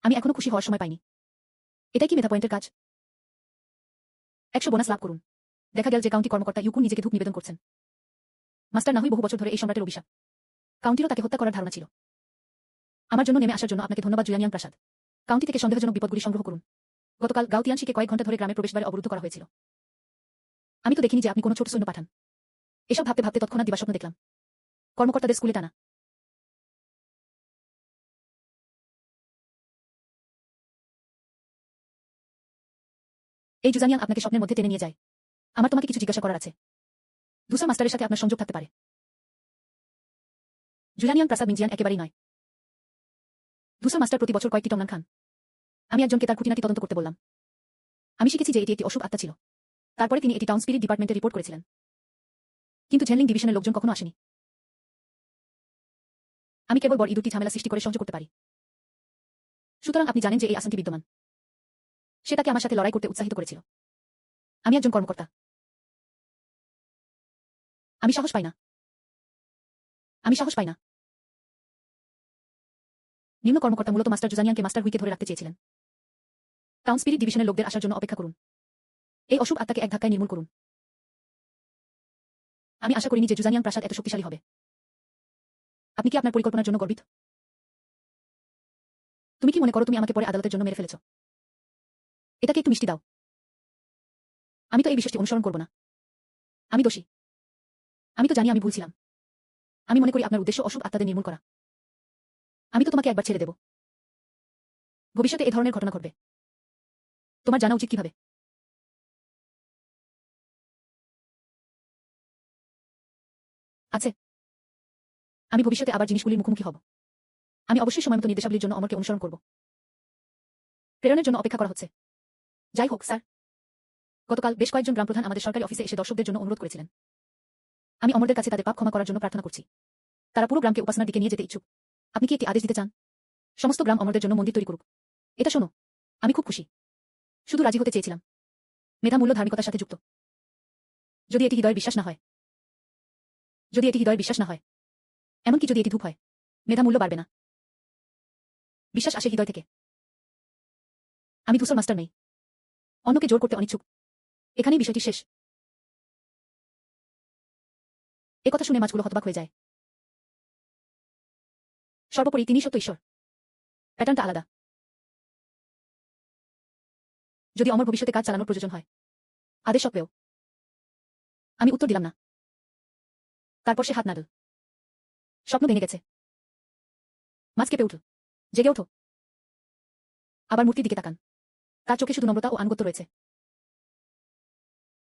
[SPEAKER 1] আমি এখনো খুশি হওয়ার সময় পাইনি। এটাই কি মেধা পয়েন্টের কাজ? 100 বোনাস লাভ করুন। দেখা গেল যে কাউন্টি কর্মকর্তা ইউকুন নিজেকে ধূপ নিবেদন করছেন। মাস্টার না হই বহু বছর ধরে এই সম্রাটের অভিশাপ। কাউন্টিরও তাকে হত্যা করার ধারণা ছিল। আমার জন্য নেমে আসার জন্য আপনাকে ধন্যবাদ জুয়ানিয়াং প্রাসাদ। কাউন্টি থেকে সন্দেহজনক বিপদগুলি সংগ্রহ করুন। গতকাল গাউতিয়ানশিকে কয়েক ঘন্টা ধরে গ্রামের প্রবেশদ্বারে অবরুদ্ধ করা হয়েছিল। আমি তো দেখিনি যে আপনি কোনো ছোট সৈন্য পাঠান। এসব ভাবতে ভাবতে তৎক্ষণাৎ দিবাস্বপ্ন দেখলাম। কর্মকর্তাদের স্কুলে টানা। এই জুজানিয়াং আপনাকে স্বপ্নের মধ্যে টেনে নিয়ে যায়। আমার তোমাকে কিছু জিজ্ঞাসা করার আছে। ধূসর মাস্টারের সাথে আপনার সংযোগ থাকতে পারে। জুয়ানিয়াং প্রাসাদ মিনজিয়ান একেবারেই নয়। ধূসর মাস্টার প্রতি বছর কয়েকটি টংনান খান। আমি একজনকে তার খুঁটিনাটি তদন্ত করতে বললাম। আমি শিখেছি যে এটি একটি অশুভ আত্মা ছিল। তারপরে তিনি এটি টাউন স্পিরিট ডিপার্টমেন্টে রিপোর্ট করেছিলেন। কিন্তু ঝেনলিং ডিভিশনের লোকজন কখনো আসেনি। আমি কেবল বড় ইঁদুরটি ঝামেলা সৃষ্টি করে সহ্য করতে পারি। সুতরাং আপনি জানেন যে এই আসনটি বিদ্যমান। সে তাকে আমার সাথে লড়াই করতে উৎসাহিত করেছিল। আমি একজন কর্মকর্তা। আমি সাহস পাই না। নিম্ন কর্মকর্তা মূলত মাস্টার জুজানিয়াংকে মাস্টার হুইকে ধরে রাখতে চেয়েছিলেন। টাউন স্পিরিট ডিভিশনের লোকদের আসার জন্য অপেক্ষা করুন। এই অশুভ আত্মাকে এক ধাক্কায় নির্মূল করুন। আমি আশা করিনি যে জুজানিয়াং প্রাসাদ এত শক্তিশালী হবে। আপনি কি আপনার পরিকল্পনার জন্য গর্বিত? তুমি কি মনে করো তুমি আমাকে পরে আদালতের জন্য মেরে ফেলেছ? এটাকে একটু মিষ্টি দাও। আমি তো এই বিষয়টি অনুসরণ করব না। আমি দোষী। আমি তো জানি আমি ভুল ছিলাম। আমি মনে করি আপনার উদ্দেশ্য অশুভ আত্মাদের নির্মূল করা। আমি তো তোমাকে একবার ছেড়ে দেব। ভবিষ্যতে এ ধরনের ঘটনা ঘটবে। তোমার জানা উচিত কিভাবে। আছে। আমি ভবিষ্যতে আবার জিনিসগুলির মুখোমুখি হব। আমি অবশ্যই সময়মতো নির্দেশাবলীর জন্য অমরকে অনুসরণ করব। প্রেরণের জন্য অপেক্ষা করা হচ্ছে। যাই হোক স্যার, গতকাল বেশ কয়েকজন গ্রামপ্রধান আমাদের সরকারি অফিসে এসে দর্শকদের জন্য অনুরোধ করেছিলেন। আমি অমরদের কাছে তাদের পাপ ক্ষমা করার জন্য প্রার্থনা করছি। তারা পুরো গ্রামকে উপাসনার দিকে নিয়ে যেতে ইচ্ছুক। আপনি কি একটি আদেশ দিতে চান? সমস্ত গ্রাম অমরদের জন্য মন্দির তৈরি করুক। এটা শোনো, আমি খুব খুশি। শুধু রাজি হতে চেয়েছিলাম। মেধা মূল্য ধার্মিকতার সাথে যুক্ত। যদি এটি হৃদয়ের বিশ্বাস না হয়, যদি এটি হৃদয়ের বিশ্বাস না হয়, এমনকি যদি এটি ধূপ হয়, মেধা মূল্য বাড়বে না। বিশ্বাস আসে হৃদয় থেকে। আমি ধূসর মাস্টার নই, অন্যকে জোর করতে অনিচ্ছুক। এখানেই বিষয়টি শেষ। একথা শুনে মাছগুলো হতবাক হয়ে যায়। সর্বোপরি তিনি সত্য ঈশ্বর। প্যাটার্নটা আলাদা। যদি অমর ভবিষ্যতে কাজ চালানোর প্রয়োজন হয়, আদেশ সত্ত্বেও। আমি উত্তর দিলাম না। তারপর সে হাত নাড়ল। স্বপ্ন ভেঙে গেছে। মাছ কেঁপে উঠল। জেগে ওঠো। আবার মূর্তির দিকে তাকান। তার চোখে শুধু নম্রতা ও আনুগত্য রয়েছে।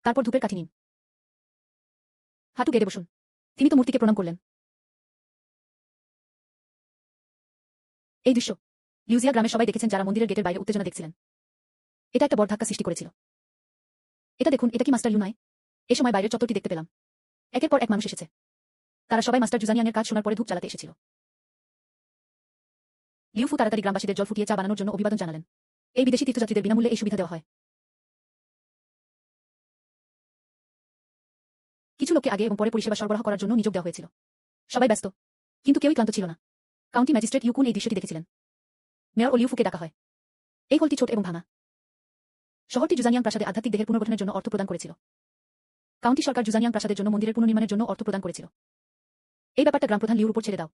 [SPEAKER 1] তারপর ধূপের কাঠি নিন। হাঁটু গেড়ে বসুন। তিনি তো মূর্তিকে প্রণাম করলেন। এই দৃশ্য লিউজিয়া গ্রামের সবাই দেখেছেন, যারা মন্দিরের গেটের বাইরে উত্তেজনা দেখছিলেন। এটা একটা বড় ধাক্কা সৃষ্টি করেছিল। এটা দেখুন, এটা কি মাস্টার লিউ নয়? এ সময় বাইরের চত্বরটি দেখতে পেলাম। একের পর এক মানুষ এসেছে। তারা সবাই মাস্টার জুজানিয়ানের কাজ শোনার পরে ধূপ জ্বালাতে এসেছিল। লিউফু তাড়াতাড়ি গ্রামবাসীদের জল ফুটিয়ে চা বানানোর জন্য অভিবাদন জানালেন। এই বিদেশি তীর্থযাত্রীদের বিনামূল্যে এই সুবিধা দেওয়া হয়। কিছু লোককে আগে এবং পরে পরিষেবা সরবরাহ করার জন্য নিয়োগ দেওয়া হয়েছিল। সবাই ব্যস্ত, কিন্তু কেউই ক্লান্ত ছিল না। কাউন্টি ম্যাজিস্ট্রেট ইউকুন এই দৃশ্যটি দেখেছিলেন। মেয়র ও লিউফুকে ডাকা হয়। এই হলটি ছোট এবং ভাঙা। শহরটি জুজানিয়াং প্রাসাদে আধ্যাত্মিক দেহের পুনর্গঠনের জন্য অর্থ প্রদান করেছিল। কাউন্টি সরকার জুজানিয়াং প্রাসাদের জন্য মন্দিরের পুনর্নির্মাণের জন্য অর্থ প্রদান করেছিল। এই ব্যাপারটা গ্রামপ্রধান লিউর উপর ছেড়ে দাও।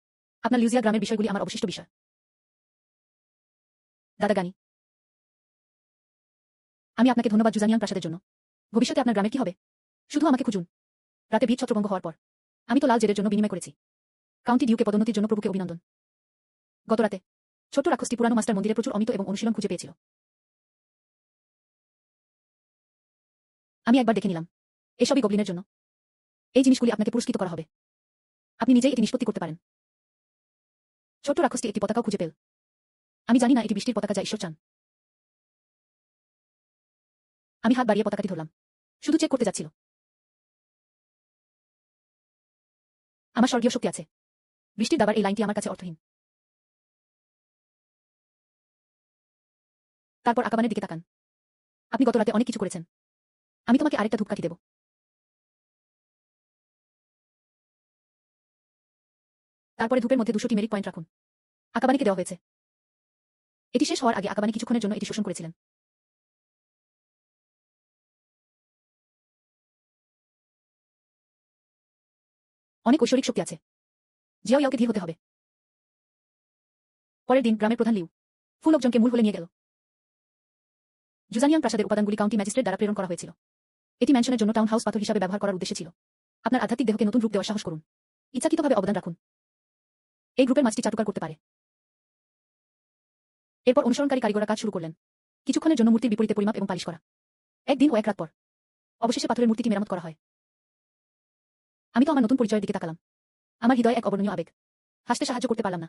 [SPEAKER 1] আপনার লিউজিয়া গ্রামের বিষয়গুলি আমার অবশিষ্ট বিষয়। দাদা গানি, আমি আপনাকে ধন্যবাদ জুজানিয়াং প্রাসাদের জন্য। ভবিষ্যতে আপনার গ্রামের কি হবে? শুধু আমাকে খুঁজুন। রাতে ভিত ছত্রভঙ্গ হওয়ার পর আমি তো লাল জেদের জন্য বিনিময় করেছি। কাউন্টি ডিউকে পদোন্নতির জন্য প্রভুকে অভিনন্দন। গত রাতে ছোট্ট রাক্ষসটি পুরানো মাস্টার মন্দিরে প্রচুর অমিত এবং অনুশীলন খুঁজে পেয়েছিল। আমি একবার দেখে নিলাম। এসবই গবলিনের জন্য। এই জিনিসগুলি আপনাকে পুরস্কৃত করা হবে। আপনি নিজেই এটি নিষ্পত্তি করতে পারেন। ছোট্ট রাক্ষসটি একটি পতাকাও খুঁজে পেল। আমি জানি না এটি বৃষ্টির পতাকা, যা ঈশ্বর চান। আমি হাত বাড়িয়ে পতাকাটি ধরলাম। শুধু চেক করতে যাচ্ছিল। আমার স্বর্গীয় শক্তি আছে। বৃষ্টির দাবার এই লাইনটি আমার কাছে অর্থহীন। তারপর আকাবানের দিকে তাকান। আপনি গত রাতে অনেক কিছু করেছেন। আমি তোমাকে আরেকটা ধূপকাঠি দেব। তারপরে ধূপের মধ্যে 200টি মেরিট পয়েন্ট রাখুন। আকাবানিকে দেওয়া হয়েছে। এটি শেষ হওয়ার আগে আকাবানি কিছুক্ষণের জন্য এটি শোষণ করেছিলেন। অনেক ঐশ্বরিক শক্তি আছে। জিয়াও ইয়াওকে ধীর হতে হবে। পরের দিন গ্রামের প্রধান লিউ ফু লোকজনকে মূল হলে নিয়ে গেল। জুজানিয়াং প্রাসাদের উপাদানগুলি কাউন্টি ম্যাজিস্ট্রেট দ্বারা প্রেরণ করা হয়েছিল। এটি ম্যানশনের জন্য টাউন হাউস পাথর হিসাবে ব্যবহার করার উদ্দেশ্যে ছিল। আপনার আধ্যাত্মিক দেহকে নতুন রূপ দেওয়ার সাহস করুন। ইচ্ছাকৃতভাবে অবদান রাখুন। এই গ্রুপের মাছটি চাটুকার করতে পারে। এরপর অনুসরণকারী কারিগররা কাজ শুরু করলেন। কিছুক্ষণের জন্য মূর্তির বিপরীতে পরিমাপ এবং পালিশ করা। একদিন ও এক রাত পর অবশেষে পাথরের মূর্তিটি মেরামত করা হয়। আমি তো আমার নতুন পরিচয়ের দিকে তাকালাম। আমার হৃদয়ে এক অবর্ণনীয় আবেগ। হাসতে সাহায্য করতে পারলাম না।